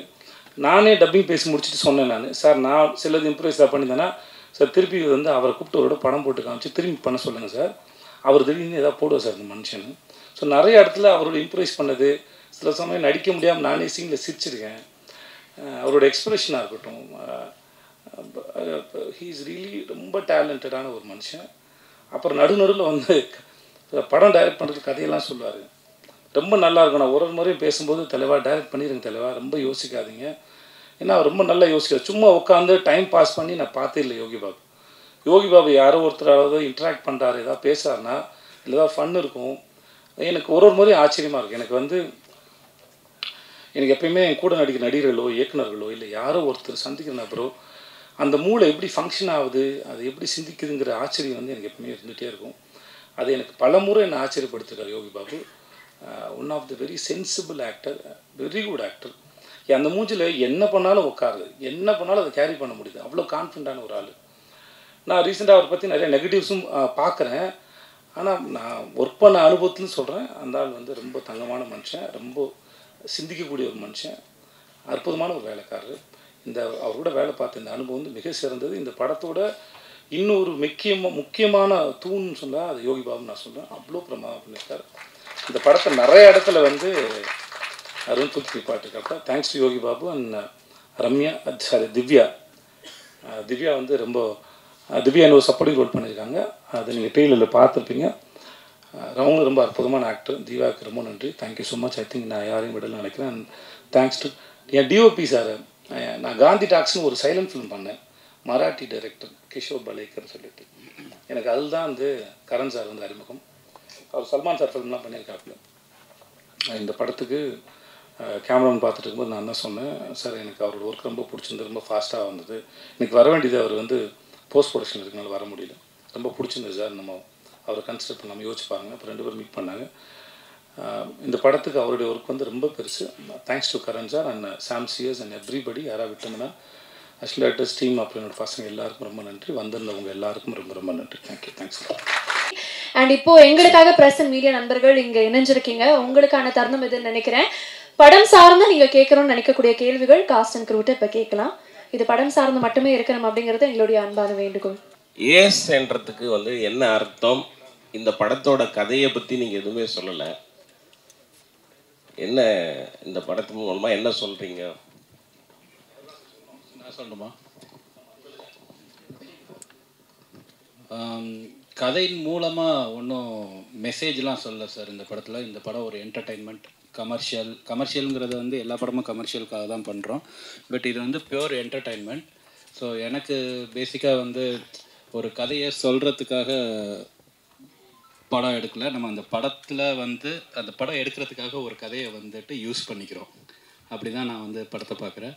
நானே டப்பிங் பேசி முடிச்சுட்டு சொன்னேன் நான், சார் நான் சிலது இம்ப்ரூவைஸாக பண்ணியிருந்தேன்னா சார் திருப்பி வந்து அவரை கூப்பிட்டு அவரோட படம் போட்டு காமிச்சு திரும்பி பண்ண சொல்லுங்கள் சார், அவர் திடீர்னு எதாவது போடுவார் சார் இந்த மனுஷன். ஸோ நிறைய இடத்துல அவரோட இம்ப்ரூவைஸ் பண்ணது, சில சமயம் நடிக்க முடியாமல் நானே சீனில் சிரிச்சிருக்கேன். அவரோட எக்ஸ்ப்ரெஷனாக இருக்கட்டும், ஹீ இஸ் ரியலி ரொம்ப டேலண்டடான ஒரு மனுஷன். அப்புறம் நடுநடுவில் வந்து படம் டைரக்ட் பண்ணுறதுக்கு கதையெல்லாம் சொல்லுவார், ரொம்ப நல்லா இருக்கும். நான் ஒரு முறையும் பேசும்போது தலைவா டைரக்ட் பண்ணிடுங்க தலைவா, ரொம்ப யோசிக்காதீங்க. ஏன்னா அவர் ரொம்ப நல்லா யோசிக்காது. சும்மா உட்காந்து டைம் பாஸ் பண்ணி நான் பார்த்தே இல்லை யோகி பாபு யாரோ ஒருத்தராவது இன்ட்ராக்ட் பண்ணுறாரு, ஏதாவது பேசுகிறாருன்னா இல்லை ஏதாவது ஃபன் இருக்கும். எனக்கு ஒரு முறையும் ஆச்சரியமாக இருக்குது. எனக்கு எப்பயுமே என் கூட நடிக்கிற நடிகர்களோ இயக்குநர்களோ இல்லை யாரோ ஒருத்தர் சந்திக்கிற நபரோ அந்த மூளை எப்படி ஃபங்க்ஷன் ஆகுது, அது எப்படி சிந்திக்குதுங்கிற ஆச்சரியம் வந்து எனக்கு எப்பவுமே இருந்துகிட்டே இருக்கும். அது எனக்கு பல முறை என்னை ஆச்சரியப்படுத்துகிறார் Yogi Babu. One of the very sensible actor, very good actor. அந்த மூஞ்சில் என்ன பண்ணாலும் உட்காருது, என்ன பண்ணாலும் அதை கேரி பண்ண முடியுது, அவ்வளோ கான்ஃபிடண்டான ஒரு ஆள். நான் ரீசெண்டாக அவரை பற்றி நிறைய நெகட்டிவ்ஸும் பார்க்குறேன். ஆனால் நான் ஒர்க் பண்ண அனுபவத்துன்னு சொல்கிறேன், அந்த ஆள் வந்து ரொம்ப தங்கமான மனுஷன், ரொம்ப சிந்திக்கக்கூடிய ஒரு மனுஷன், அற்புதமான ஒரு வேலைக்காரர். அவரோட வேலை பார்த்த இந்த அனுபவம் வந்து மிக சிறந்தது. இந்த படத்தோட இன்னொரு முக்கியமான தூண்னு சொன்னால் அது யோகி பாபு நான் சொல்கிறேன். அவ்வளோ பிரமாதம் பண்ணியிருக்கார். இந்த படத்தை நிறைய இடத்துல வந்து அருண் தூக்கி பாட்டுக்காப்பா. Thanks to Yogi Babu and Divya வந்து ரொம்ப திவ்யா ஒரு சப்போர்ட்டிங் ரோல் பண்ணியிருக்காங்க. அதை நீங்கள் ட்ரெயிலரில் பார்த்துருப்பீங்க. அவங்க ரொம்ப அற்புதமான ஆக்டர். திவ்யாவுக்கு ரொம்ப நன்றி. Thank you so much. I think நான் யாரையும் விடலாம் நினைக்கிறேன். And thanks to N DOP sir. நான் காந்தி டாக்ஸ்னு ஒரு சைலண்ட் ஃபிலிம் பண்ணேன், மராட்டி டைரக்டர் கிஷோர் பலேக்கர் சொல்லிட்டு. எனக்கு அதுதான் வந்து கரண் சார் வந்து அறிமுகம். அவர் சல்மான் சார் ஃபிலிம்லாம் பண்ணியிருக்காப்புல. இந்த படத்துக்கு கேமராமேன் பார்த்துட்டு இருக்கும்போது நான் தான் சொன்னேன், சார் எனக்கு அவரோட ஒர்க் ரொம்ப பிடிச்சிருந்தது, ரொம்ப ஃபாஸ்ட்டாக வந்தது, எனக்கு வர வேண்டியது அவர் வந்து போஸ்ட் ப்ரொடக்ஷன் இருக்கனால வர முடியல, ரொம்ப பிடிச்சிருந்தது சார், நம்ம அவரை கன்சிடர் பண்ணாமல் யோசிச்சு பாருங்கள். அப்போ 2 பேரும் மீட் பண்ணாங்க. இந்த படத்துக்கு அவருடைய ஒர்க் வந்து ரொம்ப பெருசு. Thanks to Karan sir and Sam cheers and everybody. யாராக விட்டோம்னா அஸ்லேட்டர்ஸ் டீம் அப்புறம் என்னோட பசங்க எல்லாருக்கும் ரொம்ப நன்றி, வந்திருந்தவங்க எல்லாருக்கும் ரொம்ப ரொம்ப நன்றி. தேங்க்யூ. தேங்க்ஸ். அண்ட் இப்போ எங்களுக்காக பிரஸ் அண்ட் மீடியா நண்பர்கள் இங்கே இணைஞ்சிருக்கீங்க. உங்களுக்கான தருணம் எதுன்னு நினைக்கிறேன். படம் சார்ந்து நீங்கள் கேட்கணும்னு நினைக்கக்கூடிய கேள்விகள் காஸ்ட் அண்ட் க்ரூட்டை இப்போ கேட்கலாம். இது படம் சார்ந்து மட்டுமே இருக்கணும் அப்படிங்கிறது எங்களுடைய அன்பான வேண்டுகோள். ஏஸ்ன்றதுக்கு வந்து என்ன அர்த்தம்? இந்த படத்தோட கதையை பற்றி நீங்கள் எதுவுமே சொல்லலை. என்ன இந்த படத்து மூலமாக என்ன சொல்கிறீங்க? நான் சொல்லணுமா? கதையின் மூலமாக ஒன்றும் மெசேஜ்லாம் சொல்லலை சார் இந்த படத்தில். இந்த படம் ஒரு என்டர்டெயின்மெண்ட், கமர்ஷியலுங்கிறது வந்து எல்லா படமும் கமர்ஷியலுக்காக தான் பண்ணுறோம். பட் இது வந்து பியூர் என்டர்டெயின்மெண்ட். ஸோ எனக்கு பேசிக்காக வந்து ஒரு கதையை சொல்கிறதுக்காக படம் எடுக்கலை. நம்ம அந்த படத்தில் வந்து அந்த படம் எடுக்கிறதுக்காக ஒரு கதையை வந்துட்டு யூஸ் பண்ணிக்கிறோம். அப்படி தான் நான் வந்து படத்தை பார்க்குறேன்.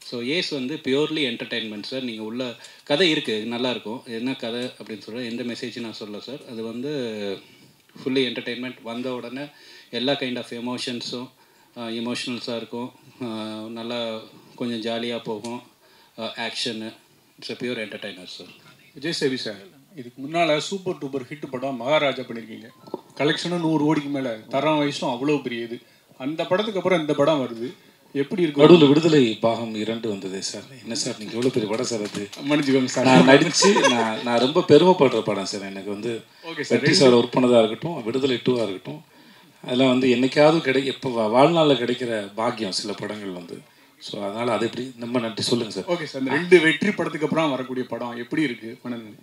ஸோ ஏஸ் வந்து பியூர்லி என்டர்டெயின்மெண்ட் சார். நீங்கள் உள்ள கதை இருக்குது, நல்லாயிருக்கும். என்ன கதை அப்படின்னு சொல்கிறேன், எந்த மெசேஜ் நான் சொல்ல சார். அது வந்து ஃபுல்லி என்டர்டெயின்மெண்ட். வந்த உடனே எல்லா கைண்ட் ஆஃப் எமோஷன்ஸும் எமோஷ்னல்ஸாக இருக்கும், நல்லா கொஞ்சம் ஜாலியாக போகும், action. It's a pure entertainer sir. Vijay சேவி சார், இதுக்கு முன்னால் சூப்பர் டூப்பர் ஹிட் படம் மகாராஜா பண்ணியிருக்கீங்க. கலெக்ஷனும் 100 கோடிக்கு மேலே, தரம் வயசும் அவ்வளோ பெரிய இது. அந்த படத்துக்கு அப்புறம் இந்த படம் வருது, எப்படி இருக்கும்? நடுவில் விடுதலை பாகம் 2 வந்தது சார். என்ன சார் நீங்கள் எவ்வளோ பெரிய படம் சார் அது? மன்னிச்சுக்கோங்க சார். நான் நடித்து நான் ரொம்ப பெருமைப்படுற படம் சார். எனக்கு வந்து வெற்றி சார் ஒர்க் பண்ணதாக இருக்கட்டும், விடுதலை 2 இருக்கட்டும், அதெல்லாம் வந்து என்றைக்காவது இப்போ வாழ்நாளில் கிடைக்கிற பாக்கியம் சில படங்கள் வந்து. ஸோ அதனால் அது எப்படி நம்ம நன்றி சொல்லுங்கள் சார். ஓகே சார், இந்த 2 வெற்றி படத்துக்கு அப்புறம் வரக்கூடிய படம் எப்படி இருக்குது மனது?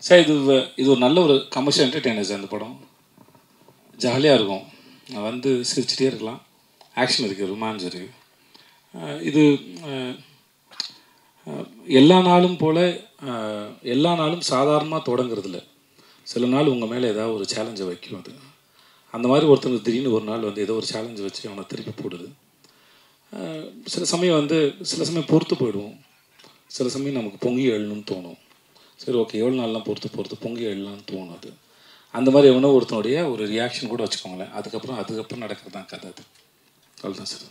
சார் இது ஒரு நல்ல ஒரு கமர்ஷியல் என்டர்டெய்னர் சார். இந்த படம் ஜாலியாக இருக்கும், வந்து சிரிச்சிட்டே இருக்கலாம், ஆக்ஷன் இருக்குது, ரொமான்ஸ் இருக்குது. இது எல்லா நாளும் போல் எல்லா நாளும் சாதாரணமாக தொடங்குறதில்ல. சில நாள் உங்கள் மேலே ஏதாவது ஒரு சேலஞ்சை வைக்கும். அது அந்த மாதிரி ஒருத்தருக்கு திடீர்னு ஒரு நாள் வந்து ஏதோ ஒரு சேலஞ்சை வச்சு அவனை திருப்பி போடுது. சில சமயம் வந்து சில சமயம் பொறுத்து போயிடுவோம், சில சமயம் நமக்கு பொங்கி எழணும்னு தோணும். சரி ஓகே, எவ்வளோ நாள்லாம் பொறுத்து பொங்கி எழலான்னு தோணும். அது அந்த மாதிரி எவனோ ஒருத்தனுடைய ஒரு ரியாக்ஷன் கூட வச்சுக்கோங்களேன். அதுக்கப்புறம் நடக்கிறது தான் கதை. அது அவ்வளோதான் சார்.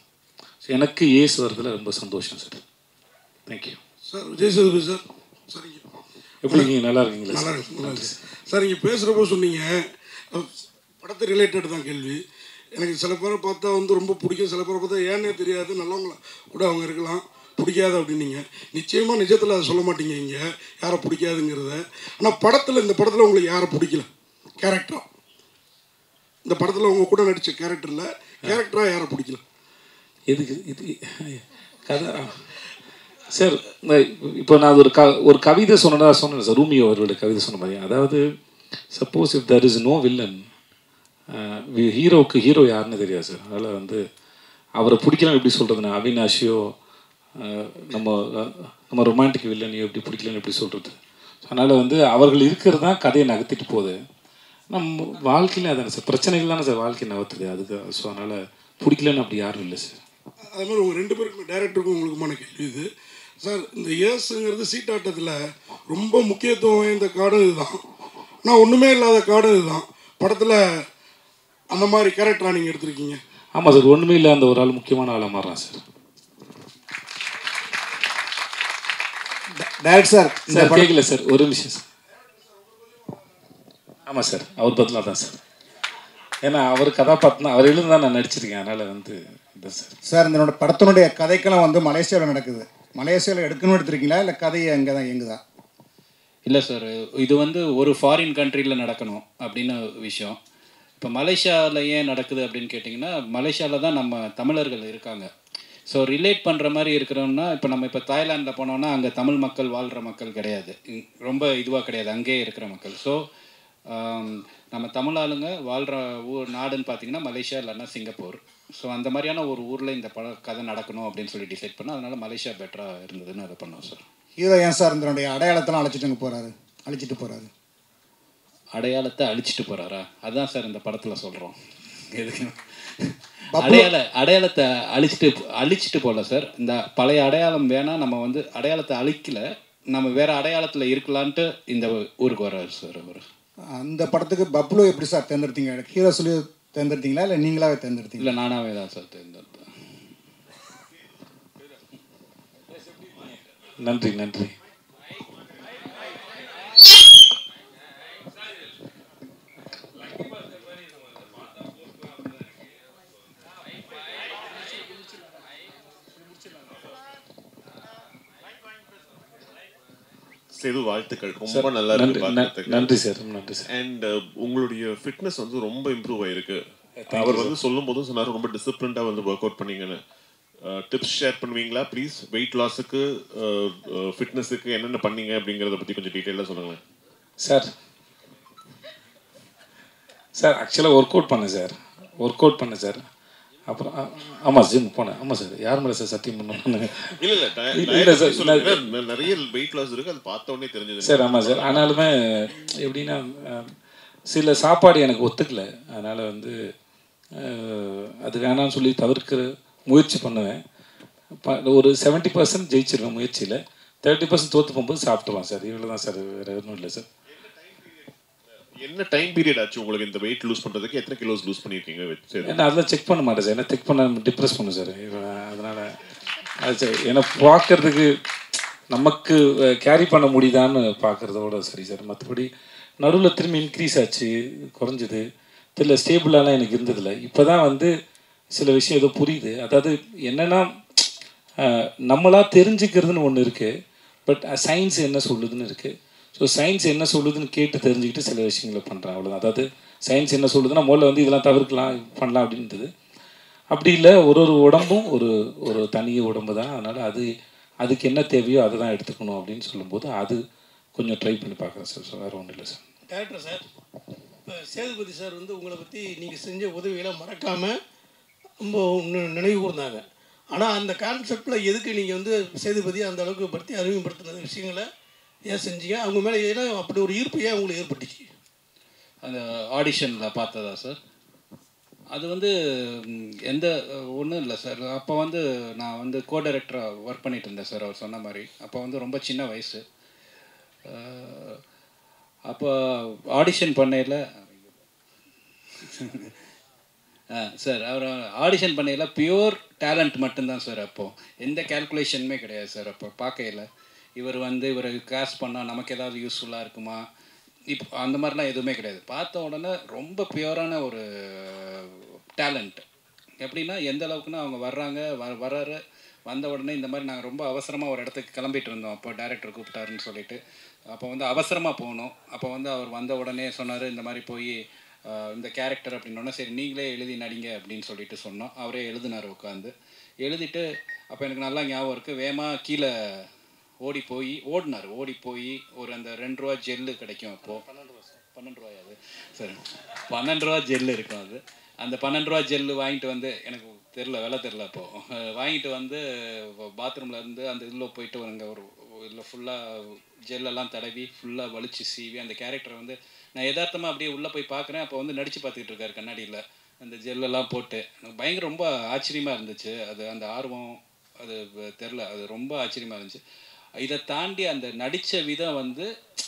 எனக்கு ஏஸ் வரதில் ரொம்ப சந்தோஷம் sir. Thank you sir. Vijay Sethupathi sir, சரிங்க, எப்படி இருக்கீங்க? நல்லா இருக்கீங்களா? நல்லா இருக்கு சார். நீங்கள் பேசுகிறப்போ சொன்னீங்க படத்தை ரிலேட்டட் தான் கேள்வி. எனக்கு சில பேரை பார்த்தா வந்து ரொம்ப பிடிக்கும், சில பேரை பார்த்தா ஏன்னே தெரியாது, நல்லவங்களா கூட அவங்க இருக்கலாம், பிடிக்காது அப்படின்னீங்க. நிச்சயமாக நிஜத்தில் அதை சொல்ல மாட்டீங்க இங்கே யாரை பிடிக்காதுங்கிறத. ஆனால் இந்த படத்தில் உங்களுக்கு யாரை பிடிக்கல கேரக்டரா? இந்த படத்தில் உங்கள் கூட நடித்த கேரக்டராக யாரை பிடிக்கல? எதுக்கு இது கதை சார்? இப்போ நான் ஒரு கவிதை சொன்னேன் சார், ரூமியோ அவர்களுடைய கவிதை சொன்ன மாதிரி. அதாவது suppose if there is no villain, ஹீரோவுக்கு ஹீரோ யாருன்னு தெரியாது சார். அதனால் வந்து அவரை பிடிக்கலாம் எப்படி சொல்கிறதுனா, அவினாஷியோ நம்ம ரொமான்டிக் வில்லனையோ எப்படி பிடிக்கலன்னு எப்படி சொல்கிறது. அதனால் வந்து அவர்கள் இருக்கிறது தான் கதையை நகர்த்திட்டு போகுது. நம்ம வாழ்க்கையில் அதானே சார், பிரச்சனைகள் தானே சார் வாழ்க்கையை நகர்த்துது. அதுக்கு ஸோ அதனால் பிடிக்கலன்னு அப்படி யாரும் இல்லை சார். அது மாதிரி உங்கள் 2 பேருக்கும் டைரக்டருக்கும் உங்களுக்குமான கேள்வி இது சார். இந்த ஏஸுங்கிறது சீட்டாட்டத்தில் ரொம்ப முக்கியத்துவம் வாய்ந்த காடும் இதுதான், ஆனால் ஒன்றுமே இல்லாத காடும் இதுதான். படத்தில் அந்த மாதிரி கேரக்டராக நீங்கள் எடுத்திருக்கீங்க. ஆமாம் சார், ஒன்றுமே இல்லை, அந்த ஒரு ஆள் முக்கியமான ஆளாக மாறுறான் சார். டைரக்ட் சார் சார் கேட்கல சார், ஒரு நிமிஷம் சார். ஆமாம் சார், அவர் பதிலாக தான் சார். ஏன்னா அவர் கதாபாத்திரம் அவர் எழுந்து தான் நான் நடிச்சிருக்கேன். அதனால் வந்து இல்லை சார். சார், இந்த படத்தினுடைய கதைக்கெல்லாம் வந்து மலேசியாவில் நடக்குது. மலேசியாவில் எடுக்கணும்னு எடுத்துருக்கீங்களா இல்லை கதையை அங்கே தான் எங்குதா? இல்லை சார், இது வந்து ஒரு ஃபாரின் கண்ட்ரியில் நடக்கணும் அப்படின்னு விஷயம். இப்போ மலேசியாவில் ஏன் நடக்குது அப்படின்னு கேட்டிங்கன்னா, மலேசியாவில் தான் நம்ம தமிழர்கள் இருக்காங்க. ஸோ ரிலேட் பண்ணுற மாதிரி இருக்கிறோம்னா, இப்போ தாய்லாண்டில் போனோம்னா அங்கே தமிழ் மக்கள் வாழ்கிற மக்கள் கிடையாது, ரொம்ப இதுவாக கிடையாது, அங்கேயே இருக்கிற மக்கள். ஸோ நம்ம தமிழ் ஆளுங்க வாழ்கிற நாடுன்னு பார்த்திங்கன்னா மலேசியா இல்லைன்னா சிங்கப்பூர். ஸோ அந்த மாதிரியான ஒரு ஊரில் இந்த கதை நடக்கணும் அப்படின்னு சொல்லி டிசைட் பண்ணோம். அதனால் மலேசியா பெட்டராக இருந்ததுன்னு அதை பண்ணோம் சார். ஹீரோ ஏன் சார் இதனுடைய அடையாளத்தெல்லாம் அழைச்சிட்டு போகிறாரு? அடையாளத்தை அழிச்சிட்டு போகிறாரா? அதுதான் சார் இந்த படத்தில் சொல்கிறோம். எதுக்கு அடையாளத்தை அழிச்சிட்டு போகல சார். இந்த பழைய அடையாளம் வேணால் நம்ம வந்து அடையாளத்தை அழிக்கல, நம்ம வேறு அடையாளத்தில் இருக்கலான்ட்டு இந்த ஊருக்கு வர்றாரு சார் அவர். அந்த படத்துக்கு பப்ளு எப்படி சார் தேர்ந்தெடுத்தீங்க? ஹீரோ சொல்லி தேர்ந்தெடுத்தீங்களா இல்லை நீங்களாவே தேர்ந்தெடுத்தீங்க? இல்லை, நானாகவே தான் சார் தேர்ந்தெடுத்தேன். நன்றி நன்றி. சேது, வாழ்த்துக்கள். ரொம்ப நல்லா இருக்கு பார்க்கிறதுக்கு. நன்றி சார், நன்றி சார். அண்ட் உங்களுடைய ஃபிட்னஸ் வந்து ரொம்ப இம்ப்ரூவ் ஆயிருக்கு. அவர் வந்து சொல்லும் போதும் சொன்னார் ரொம்ப டிசிப்ளின்டா வந்து ஒர்க் அவுட் பண்ணீங்கன்னு. டிப்ஸ் ஷேர் பண்ணுவீங்களா ப்ளீஸ்? வெயிட் லாஸுக்கு ஃபிட்னஸுக்கு என்னென்ன பண்ணீங்க அப்படிங்கிறத பற்றி கொஞ்சம் டீட்டெயிலாக சொல்லுங்களேன் சார். ஆக்சுவலாக ஒர்க் அவுட் பண்ணேன் சார். அப்புறம் ஆமாம் ஜிம் போனேன். ஆமாம் சார், யார் மேலே சார் சத்தியம் பண்ணணும்? இல்லை சார், நிறைய வெயிட் லாஸ் இருக்குது, அது பார்த்த உடனே தெரிஞ்சது சார். ஆமாம் சார், ஆனாலுமே எப்படின்னா சில சாப்பாடு எனக்கு ஒத்துக்கல. அதனால் வந்து அது வேணான்னு சொல்லி தவிர்க்கிற முயற்சி பண்ணுவேன். ஒரு 70% ஜெயிச்சிருவேன் முயற்சியில். 30% தோற்று போகும்போது சாப்பிட்டுருவான் சார். இவ்வளோ தான் சார், வேறு எதுவும் இல்லை சார். என்ன டைம் பீரியட் ஆச்சு உங்களுக்கு இந்த வெயிட் லூஸ் பண்ணுறதுக்கு? எத்தனை கிலோஸ் லூஸ் பண்ணியிருக்கீங்க? ஏன்னா அதெல்லாம் செக் பண்ண மாட்டேன் சார். ஏன்னா செக் பண்ண டிப்ரெஸ் பண்ணும் சார். அதனால் அது சார் ஏன்னா பார்க்குறதுக்கு நமக்கு கேரி பண்ண முடியுதான்னு பார்க்குறதோட சரி சார். மற்றபடி நடுவில் திரும்பி இன்க்ரீஸ் ஆச்சு, குறைஞ்சிது தெரியல, ஸ்டேபிளாலாம் எனக்கு இருந்ததில்லை. இப்போ தான் வந்து சில விஷயம் ஏதோ புரியுது. அதாவது என்னென்னா நம்மளாக தெரிஞ்சுக்கிறதுன்னு ஒன்று இருக்குது, பட் சயின்ஸ் என்ன சொல்லுதுன்னு இருக்குது. ஸோ சயின்ஸ் என்ன சொல்லுதுன்னு கேட்டு தெரிஞ்சுக்கிட்டு சில விஷயங்களை பண்ணுறேன், அவ்வளோதான். அதாவது சயின்ஸ் என்ன சொல்லுதுன்னா முதல்ல வந்து இதெல்லாம் தவிர்க்கலாம், பண்ணலாம் அப்படின்றது. அப்படி இல்லை, ஒரு உடம்பும் ஒரு தனி உடம்பு தான். அதனால் அதுக்கு என்ன தேவையோ அதை தான் எடுத்துக்கணும் அப்படின்னு சொல்லும்போது அது கொஞ்சம் ட்ரை பண்ணி பார்க்குறேன் சார். ஸோ வேறு ஒன்றும் இல்லை சார். டேரக்டர் சார், இப்போ சேதுபதி சார் வந்து உங்களை பற்றி நீங்கள் செஞ்ச உதவிகளை மறக்காமல் ரொம்ப நினைவு கூர்ந்தாங்க. ஆனால் அந்த கான்செப்டில் எதுக்கு நீங்கள் வந்து சேதுபதி அந்த அளவுக்கு பற்றி அறிமுகப்படுத்தின விஷயங்களை ஏன் செஞ்சீங்க? அவங்க மேலே ஏன்னா அப்படி ஒரு ஈர்ப்பு ஏன் உங்களுக்கு ஏற்பட்டுச்சு? அந்த ஆடிஷனில் பார்த்ததா சார்? அது வந்து எந்த ஒன்றும் இல்லை சார். அப்போ வந்து நான் வந்து கோ டைரக்டராக ஒர்க் பண்ணிகிட்டு இருந்தேன் சார். அவர் சொன்ன மாதிரி அப்போ வந்து ரொம்ப சின்ன வயசு. அப்போ ஆடிஷன் பண்ணையில் சார், அவர் ஆடிஷன் பண்ணையில் பியூர் டேலண்ட் மட்டும்தான் சார். அப்போது எந்த கேல்குலேஷனுமே கிடையாது சார். அப்போ பார்க்கையில் இவரை காஸ்ட் பண்ணால் நமக்கு ஏதாவது யூஸ்ஃபுல்லாக இருக்குமா, இப்போ அந்த மாதிரிலாம் எதுவுமே கிடையாது. பார்த்த உடனே ரொம்ப பியூரான ஒரு டேலண்ட். எப்படின்னா எந்த அளவுக்குன்னா அவங்க வர்றாரு வந்த உடனே இந்த மாதிரி நாங்கள் ரொம்ப அவசரமாக ஒரு இடத்துக்கு கிளம்பிட்டு இருந்தோம். அப்போ டைரக்டர் கூப்பிட்டாருன்னு சொல்லிட்டு அப்போ வந்து அவசரமாக போகணும். அப்போ வந்து அவர் வந்த உடனே சொன்னார், இந்த மாதிரி போய் இந்த கேரக்டர் அப்படின்னோடனே சரி நீங்களே எழுதி நடிங்க அப்படின்னு சொல்லிட்டு சொன்னோம். அவரே எழுதினார் உட்காந்து. எழுதிட்டு அப்போ எனக்கு நல்லா ஞாபகம் இருக்குது, வேகமாக கீழே ஓடி போய் ஒரு அந்த 2 ரூபா ஜெல்லு கிடைக்கும். அப்போது 12 ரூபாய் அது சரி 12 ரூபா ஜெல்லு இருக்கும். அது அந்த 12 ரூபா ஜெல்லு வாங்கிட்டு வந்து, எனக்கு விலை தெரில அப்போது, வாங்கிட்டு வந்து பாத்ரூமில் இருந்து அந்த இதில் போயிட்டு அங்கே ஒரு இதில் ஃபுல்லாக ஜெல்லெல்லாம் தடவி ஃபுல்லாக வலிச்சு சீவி அந்த கேரக்டரை வந்து நான் யதார்த்தமாக அப்படியே உள்ளே போய் பார்க்குறேன். அப்போ வந்து நடித்து பார்த்துக்கிட்டு இருக்காரு கண்ணாடியில் அந்த ஜெல்லெல்லாம் போட்டு. எனக்கு பயங்கர ரொம்ப ஆச்சரியமாக இருந்துச்சு. அது அந்த ஆர்வம் அது தெரில, அது ரொம்ப ஆச்சரியமாக இருந்துச்சு. இதை தாண்டி அந்த நடித்த விதம் வந்து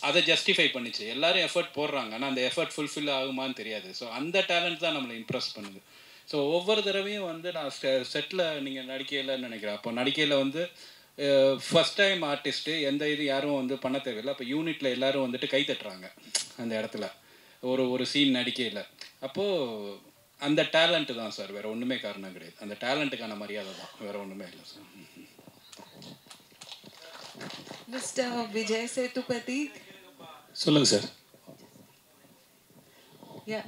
அதை ஜஸ்டிஃபை பண்ணிச்சு. எல்லோரும் எஃபர்ட் போடுறாங்க, ஆனால் அந்த எஃபர்ட் ஃபுல்ஃபில் ஆகுமான்னு தெரியாது. ஸோ அந்த டேலண்ட் தான் நம்மளை இம்ப்ரெஸ் பண்ணுது. ஸோ ஒவ்வொரு தடவையும் வந்து நான் செட்டில் நீங்கள் நடிக்கையில்னு நினைக்கிறேன். அப்போ நடிக்கையில் வந்து ஃபஸ்ட் டைம் ஆர்டிஸ்ட்டு எந்த இது யாரும் வந்து பண்ண தேவையில்லை. அப்போ யூனிட்டில் எல்லோரும் வந்துட்டு கை தட்டுறாங்க அந்த இடத்துல ஒரு சீன் நடிக்கையில். அப்போது அந்த டேலண்ட்டு தான் சார், வேறு ஒன்றுமே காரணம் கிடையாது. அந்த டேலண்ட்டுக்கான மரியாதை தான், வேறு ஒன்றுமே இல்லை சார். Mr. Vijay Sethupathi. சொல்லுங்க sir. Yeah.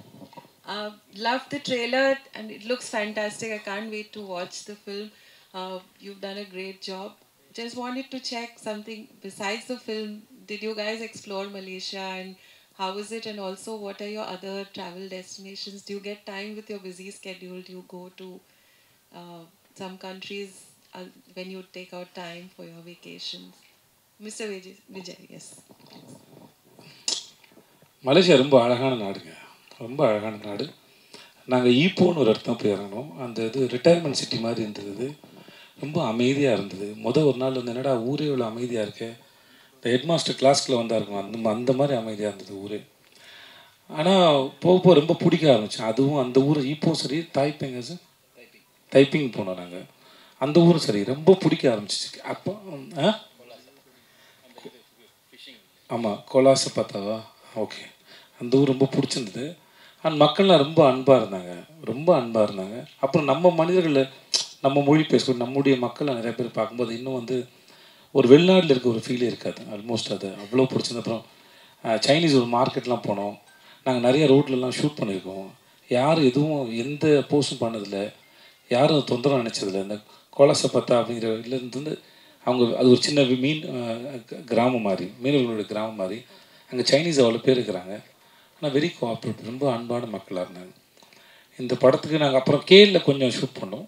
Love the trailer and it looks fantastic. I can't wait to watch the film. You've done a great job. Just wanted to check something besides the film. Did you guys explore Malaysia and how is it? And also what are your other travel destinations? Do you get time with your busy schedule? Do you go to some countries, when you take out time for your vacations. Mr. Vijay, yes. Malaysia ரொம்ப அழகான நாடுங்க, ரொம்ப அழகான நாடு. நாங்கள் ஈப்போன்னு ஒரு இடத்துல போய் இறங்கினோம். அந்த இது ரிட்டையர்மெண்ட் சிட்டி மாதிரி இருந்தது, ரொம்ப அமைதியாக இருந்தது. ஒரு நாள் வந்து என்னடா ஊரே இவ்வளோ அமைதியாக இருக்கு, இந்த ஹெட்மாஸ்டர் கிளாஸ்க்குள்ள வந்தா இருக்கும் அந்த மாதிரி அமைதியாக இருந்தது ஊரே. ஆனால் போக ரொம்ப பிடிக்க ஆரம்பித்தேன். அதுவும் அந்த ஊர் ஈப்போவும் சரி, டைப்பிங் போனோம் நாங்கள். அந்த ஊரும் சரி ரொம்ப பிடிக்க ஆரம்பிச்சிச்சு. அப்போ ஆமாம், கொலாசை பார்த்தாவா, ஓகே, அந்த ஊர் ரொம்ப பிடிச்சிருந்தது. அண்ட் மக்கள்லாம் ரொம்ப அன்பாக இருந்தாங்க. அப்புறம் நம்ம மனிதர்கள், நம்ம மொழி பேசக்கூடிய நம்முடைய மக்களை நிறைய பேர் பார்க்கும்போது இன்னும் வந்து ஒரு வெளிநாட்டில் இருக்க ஒரு ஃபீலே இருக்காது. ஆல்மோஸ்ட் அது அவ்வளோ பிடிச்சிருந்த. அப்புறம் சைனீஸ் ஒரு மார்க்கெட்லாம் போனோம். நாங்கள் நிறைய ரோட்லலாம் ஷூட் பண்ணியிருக்கோம். யாரும் எதுவும் எந்த போஸ்டும் பண்ணதில்லை, யாரும் தொந்தரவு நினச்சதில்லை. இந்த கோலசப்பத்தா அப்படிங்கிற இதுலேருந்து அவங்க அது ஒரு சின்ன கிராமம் மாதிரி, மீனவர்களுடைய கிராமம் மாதிரி. அங்கே சைனீஸ் அவ்வளோ பேர் இருக்கிறாங்க. ஆனால் வெரி கோஆப்ரேட்டிவ், ரொம்ப அன்பான மக்களாக இருந்தாங்க. இந்த படத்துக்கு நாங்கள் அப்புறம் கேலில் கொஞ்சம் ஷூட் பண்ணோம்.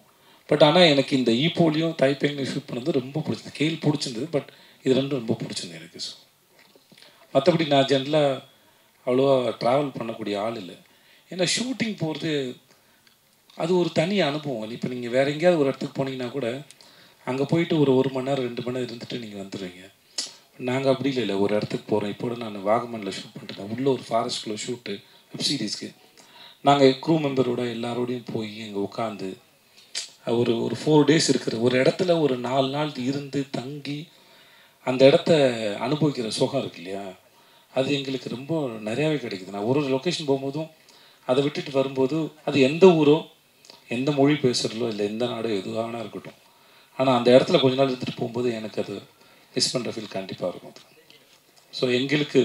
பட் ஆனால் எனக்கு இந்த ஈப்போலையும் தைப்பேங்லையும் ஷூட் பண்ணது ரொம்ப பிடிச்சது. கேல் பிடிச்சிருந்தது, பட் இது ரெண்டும் ரொம்ப பிடிச்சிருந்தது எனக்கு. ஸோ மற்றபடி நான் ஜென்ரலாக அவ்வளோவா ட்ராவல் பண்ணக்கூடிய ஆள் இல்லை. ஏன்னா ஷூட்டிங் போகிறது அது ஒரு தனி அனுபவம். இப்போ நீங்கள் வேறு எங்கேயாவது ஒரு இடத்துக்கு போனீங்கன்னா கூட அங்கே போயிட்டு ஒரு மணி நேரம் 2 மணி நேரம் இருந்துட்டு நீங்கள் வந்துடுவீங்க. நாங்கள் அப்படி இல்லை, ஒரு இடத்துக்கு போகிறோம். இப்போ நான் வாகமனில் ஷூட் பண்ணிட்டேன், உள்ளே ஒரு ஃபாரஸ்ட்குள்ளே ஷூட்டு வெப் சீரிஸ்க்கு. நாங்கள் க்ரூ மெம்பரோட எல்லாரோடையும் போய் அங்கே உட்காந்து ஒரு 4 days இருக்கிற ஒரு இடத்துல ஒரு 4 நாள் இருந்து தங்கி அந்த இடத்த அனுபவிக்கிற சுகம் இருக்கு இல்லையா, அது எங்களுக்கு ரொம்ப நிறையாவே கிடைக்குது. நான் ஒரு லொக்கேஷன் போகும்போதும் அதை விட்டுட்டு வரும்போது அது எந்த ஊரோ எந்த மொழி பேசுகிறதோ இல்லை எந்த நாடோ எதுவானா இருக்கட்டும், ஆனால் அந்த இடத்துல கொஞ்ச நாள் எடுத்துகிட்டு போகும்போது எனக்கு அது மிஸ் பண்ணுற ஃபீல் கண்டிப்பாக இருக்கும். ஸோ எங்களுக்கு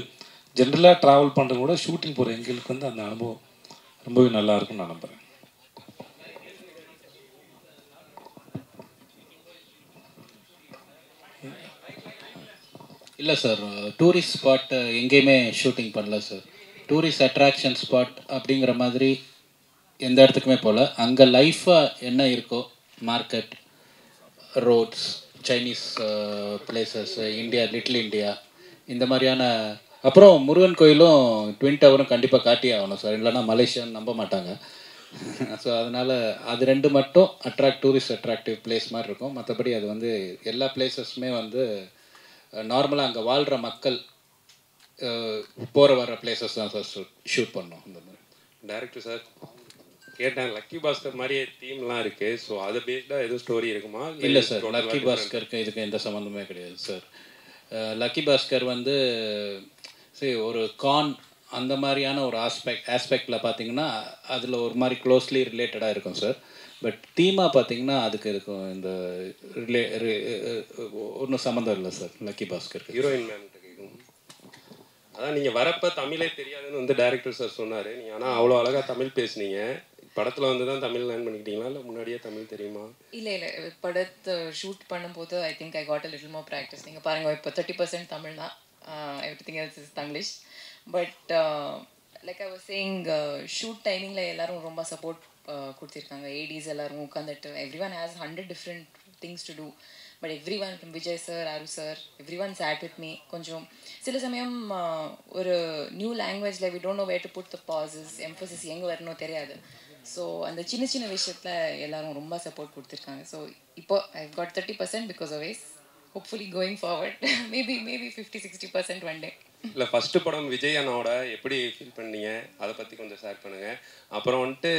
ஜென்ரலாக ட்ராவல் பண்ணுறத விட ஷூட்டிங் போகிற எங்களுக்கு வந்து அந்த அனுபவம் ரொம்பவே நல்லா இருக்கும்னு நான் நம்புகிறேன். இல்லை சார், டூரிஸ்ட் ஸ்பாட் எங்கேயுமே ஷூட்டிங் பண்ணல சார். டூரிஸ்ட் அட்ராக்ஷன் ஸ்பாட் அப்படிங்கிற மாதிரி எந்த இடத்துக்குமே போகல. அங்கே லைஃபாக என்ன இருக்கோ, market, roads, Chinese places, India, little India, இந்த மாதிரியான. அப்புறம் முருகன் கோயிலும் ட்வின் டவரும் கண்டிப்பாக காட்டியே ஆகணும் சார், இல்லைன்னா மலேசியான்னு நம்ப மாட்டாங்க. ஸோ அதனால் அது 2 மட்டும் டூரிஸ்ட் அட்ராக்டிவ் பிளேஸ் மாதிரி இருக்கும். மற்றபடி அது வந்து எல்லா பிளேசஸுமே வந்து நார்மலாக அங்கே வாழ்கிற மக்கள் போகிற வர பிளேசஸ் தான் சார் ஷூட் பண்ணோம். இந்த மாதிரி டைரக்டர் சார் கேட்டேன், லக்கி பாஸ்கர் மாதிரியே தீம்லாம் இருக்குது, ஸோ அதை பேஸ்டாக எதுவும் ஸ்டோரி இருக்குமா? இல்லை சார், லக்கி பாஸ்கருக்கு இதுக்கு எந்த சம்மந்தமே கிடையாது சார். லக்கி பாஸ்கர் வந்து சரி ஒரு அந்த மாதிரியான ஒரு ஆஸ்பெக்டில் பார்த்தீங்கன்னா அதில் ஒரு மாதிரி க்ளோஸ்லி ரிலேட்டடாக இருக்கும் சார். பட் தீமாக பார்த்தீங்கன்னா அதுக்கு இருக்கும் இந்த ஒன்றும் சம்மந்தம் இல்லை சார் லக்கி பாஸ்கர். ஹீரோயின் மேம்கிட்ட கேட்கும், அதான் நீங்கள் வரப்போ தமிழே தெரியாதுன்னு வந்து டைரக்டர் சார் சொன்னார். நீங்கள் ஆனால் அவ்வளோ அழகாக தமிழ் பேசுனீங்க. படத்தில் வந்து தான் தமிழ் லேர்ன் பண்ணிக்கிட்டீங்களா இல்லை முன்னாடியே தமிழ் தெரியுமா? இல்லை படத்தை ஷூட் பண்ணும்போது I think I got a little more practice. நீங்கள் பாருங்கள், இப்போ 30% தமிழ் தான், everything else is Tanglish. But like I was saying, shoot டைமிங்கில் எல்லோரும் ரொம்ப சப்போர்ட் கொடுத்துருக்காங்க. ஏடிஸ் எல்லோரும் உட்காந்துட்டு every one has 100 different things to do. But every one from Vijay sir, ஆரு sir, every one sat with me. கொஞ்சம் சில சமயம் ஒரு நியூ லாங்குவேஜில் we don't know where to put the bosses, Mphasis எங்கே வரணும் தெரியாது. ஸோ அந்த சின்ன சின்ன விஷயத்தில் எல்லோரும் ரொம்ப சப்போர்ட் கொடுத்துருக்காங்க. ஸோ இப்போ I got 30% because of ways. Hopefully going forward maybe 50-60% one day. இல்லை ஃபஸ்ட்டு படம் விஜய் அண்ணாவோட எப்படி ஃபீல் பண்ணீங்க, அதை பற்றி கொஞ்சம் ஷேர் பண்ணுங்கள். அப்புறம் வந்துட்டு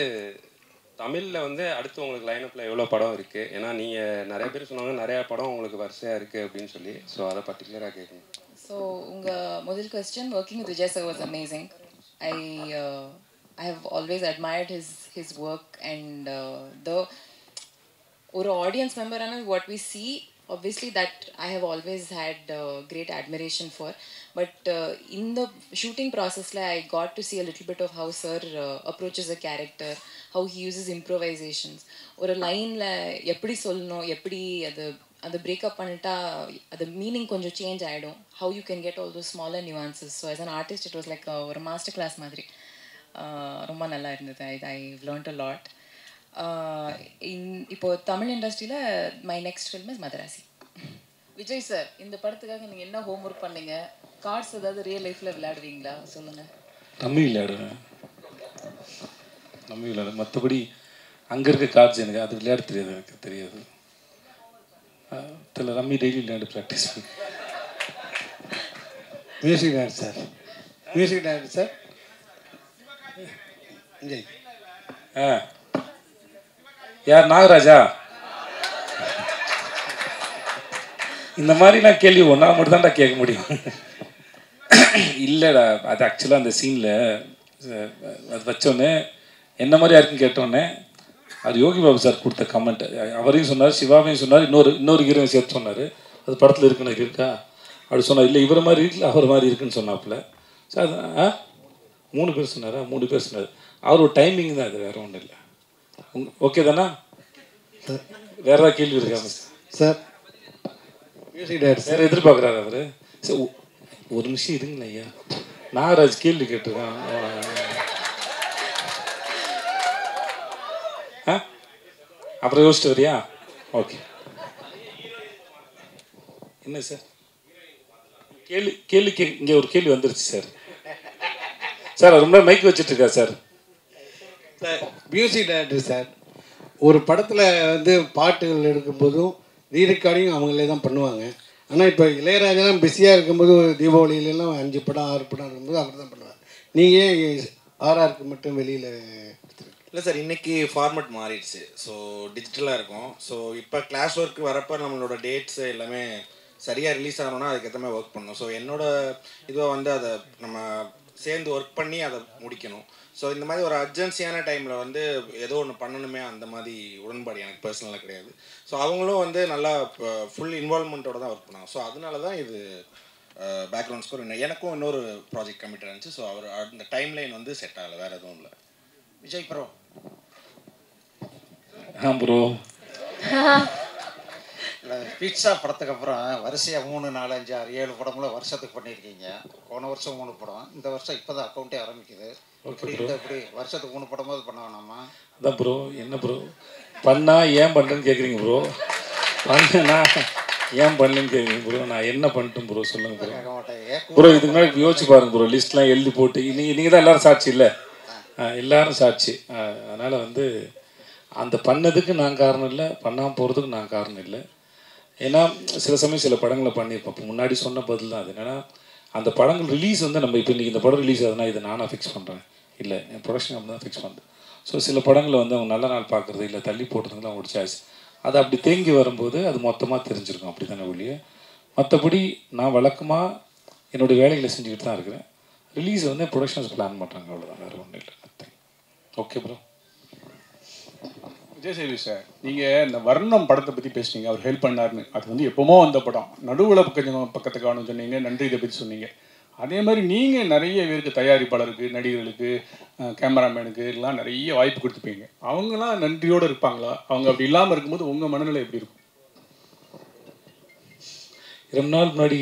தமிழில் வந்து அடுத்து உங்களுக்கு லைனப்பில் எவ்வளோ படம் இருக்குது? ஏன்னா நீங்கள் நிறைய பேர் சொன்னாங்க நிறையா படம் உங்களுக்கு வரிசையாக இருக்குது அப்படின்னு சொல்லி. ஸோ அதை பர்டிகுலராக கேட்கணும். ஸோ உங்கள் முதல் question, working with Vijay sir was amazing. I have always admired his work and the ஒரு audience member and what we see, obviously that I have always had great admiration for. But in the shooting process I got to see a little bit of how sir approaches a character, how he uses improvisations. ஒரு லைனில் எப்படி சொல்லணும், எப்படி அது பிரேக்கப் பண்ணிட்டா அது மீனிங் கொஞ்சம் சேஞ்ச் ஆகிடும். how you can get all those smaller nuances. So as an artist it was like ஒரு மாஸ்டர் கிளாஸ் மாதிரி. ரொம்ப நல்லா இருந்தது. ஐ லேர்ன்ட் அ லாட். இப்போ தமிழ் இண்டஸ்ட்ரியில் my next film is Madrasi. Vijay sir, இந்த படத்துக்காக நீங்கள் என்ன ஹோம்ஒர்க் பண்ணீங்க? கார்ட்ஸ் ஏதாவது ரியல் லைஃப்பில் விளையாடுவீங்களா? சொல்லுங்கள். ரம்மி விளையாடுவேன், ரம்மி விளையாடுவேன். மற்றபடி அங்கே இருக்க கார்ட்ஸ் எனக்கு அது விளையாட தெரியாது, எனக்கு தெரியாது. தெரியல, ரம்மி டெய்லி விளையாண்டு ப்ராக்டிஸ் பண்ணி. Music director sir, music director sir Vijay. யார்? நாகராஜா? இந்த மாதிரிலாம் கேள்வி ஒன்றா மட்டும் தான்டா கேட்க முடியும். இல்லைடா, அது ஆக்சுவலாக அந்த சீனில் அது வச்சோன்னே என்ன மாதிரி யாருக்கும் கேட்டோன்னே அது யோகி பாபு சார் கொடுத்த கமெண்ட். அவரையும் சொன்னார், சிவாவையும் சொன்னார், இன்னொரு ஹீரோவையும் சேர்த்து சொன்னார். அது படத்தில் இருக்குன்னு இருக்கா அப்படி சொன்னார். இல்லை இவரை மாதிரி இருக்குல்ல அவர் மாதிரி இருக்குன்னு சொன்னாப்புல. சார் 3 பேர் சொன்னாரா? 3 பேர் சொன்னார். அவர் ஒரு டைமிங் தான், அது வேறு ஒன்றும் இல்லை. ஓகே தானா? வேறு ஏதாவது கேள்வி இருக்காங்க சார்? மியூசிக் டைரக்டர் வேறு எதிர்பார்க்குறாரு அவர். சார் ஒரு நிமிஷம் இருங்களேன் ஐயா, நாகராஜ் கேள்வி கேட்டிருக்கான். அப்புறம் யோசிச்சு வரியா? ஓகே. என்ன சார் கேள்வி இங்கே ஒரு கேள்வி வந்துருச்சு சார். சார் ரொம்ப மைக் வச்சுட்டு இருக்கா sir. Sir music director sir, ஒரு படத்தில் வந்து பாட்டுகள் எடுக்கும்போதும் ரீரெக்கார்டிங் அவங்களே தான் பண்ணுவாங்க. ஆனால் இப்போ இளையராஜெல்லாம் பிஸியாக இருக்கும்போது தீபாவளியிலலாம் 5 படம் 6 படம் இருக்கும்போது அவர் தான் பண்ணுவார். நீங்கள் ஆர்ஆருக்கு மட்டும் வெளியில் இல்லை சார், இன்றைக்கி ஃபார்மேட் மாறிடுச்சு. ஸோ டிஜிட்டலாக இருக்கும். ஸோ இப்போ கிளாஸ் ஒர்க் வரப்போ நம்மளோட டேட்ஸு எல்லாமே சரியாக ரிலீஸ் ஆகணும்னா அதுக்கேற்ற மாதிரி ஒர்க் பண்ணணும். ஸோ என்னோட இதுவாக வந்து அதை நம்ம சேர்ந்து ஒர்க் பண்ணி அதை முடிக்கணும். ஸோ இந்த மாதிரி ஒரு அர்ஜென்சியான டைமில் வந்து ஏதோ ஒன்று பண்ணணுமே, அந்த மாதிரி உடன்பாடு எனக்கு பர்சனலாக கிடையாது. ஸோ அவங்களும் வந்து நல்லா ஃபுல் இன்வால்மெண்ட்டோட தான் ஒர்க் பண்ணாங்க. ஸோ அதனால தான் இது பேக்ரவுண்ட் ஸ்கோர் எனக்கும் இன்னொரு ப்ராஜெக்ட் கமிட் இருந்துச்சு. ஸோ அவர் அந்த டைம் லைன் வந்து செட் ஆகலை, வேறு எதுவும் இல்லை. விஜய் ப்ரோ. ப்ரோ இல்லை, பிட்சா படத்துக்கு அப்புறம் வரிசையாக 3, 4, 5, 6, 7 படங்களும் வருஷத்துக்கு பண்ணியிருக்கீங்க. போன வருஷம் 3 படம், இந்த வருஷம் இப்போ தான் அக்கௌண்ட்டே ஆரம்பிக்குது. இப்படி வருஷத்துக்கு 3 படமாவது பண்ண வேணாமா? அதான் ப்ரோ, என்ன ப்ரோ பண்ணா ஏன் பண்ணுறேன்னு கேட்குறீங்க ப்ரோ? பண்ணா ஏன் பண்ணலன்னு கேட்குறீங்க ப்ரோ? நான் என்ன பண்ணிட்டேன் ப்ரோ சொல்லுங்க ப்ரோ. ப்ரோ இதுக்கு மேலே யோசிச்சு பாருங்க ப்ரோ, லிஸ்ட்லாம் எழுதி போட்டு நீங்கள் தான் எல்லோரும் சாட்சி இல்லை, எல்லோரும் சாட்சி. அதனால் வந்து அந்த பண்ணதுக்கு நான் காரணம் இல்லை, பண்ணாமல் போகிறதுக்கு நான் காரணம் இல்லை. ஏன்னா சில சமயம் சில படங்களை பண்ணியிருப்போம். இப்போ முன்னாடி சொன்ன பதில் தான் அது. என்னென்னா அந்த படங்கள் ரிலீஸ் வந்து நம்ம இப்போ இன்றைக்கி இந்த படம் ரிலீஸ் ஆகுதுன்னா இதை நானாக ஃபிக்ஸ் பண்ணுறேன், இல்லை என் ப்ரொடக்ஷன் அப்படி தான் ஃபிக்ஸ் பண்ணுறேன். ஸோ சில படங்களை வந்து அவங்க நல்ல நாள் பார்க்குறது இல்லை தள்ளி போடுறதுங்களாம் அவங்களோட சாய்ஸ். அது அப்படி தேங்கி வரும்போது அது மொத்தமாக தெரிஞ்சிருக்கும், அப்படி தானே ஒழிய. மற்றபடி நான் வழக்கமாக என்னுடைய வேலைகளை செஞ்சுக்கிட்டு தான் இருக்கிறேன். ரிலீஸ் வந்து ப்ரொடக்ஷன்ஸ் பிளான் பண்ணுறாங்க, அவ்வளோதான், வேறு ஒன்றும் இல்லை. Okay bro. விஜய் சேவி சார், நீங்கள் இந்த வர்ணம் படத்தை பற்றி பேசுனீங்க, அவர் ஹெல்ப் பண்ணாருன்னு. அது வந்து எப்போமோ வந்த படம், நடுவில் கொஞ்சம் பக்கத்துக்கு காணும் சொன்னீங்க, நன்றி இதை பற்றி சொன்னீங்க. அதே மாதிரி நீங்கள் நிறைய பேருக்கு, தயாரிப்பாளருக்கு, நடிகர்களுக்கு, கேமராமேனுக்கு எல்லாம் நிறைய வாய்ப்பு கொடுத்துப்பீங்க. அவங்களாம் நன்றியோடு இருப்பாங்களா? அவங்க அப்படி இல்லாமல் இருக்கும்போது உங்கள் மனநிலை எப்படி இருக்கும்? ரொம்ப நாள் முன்னாடி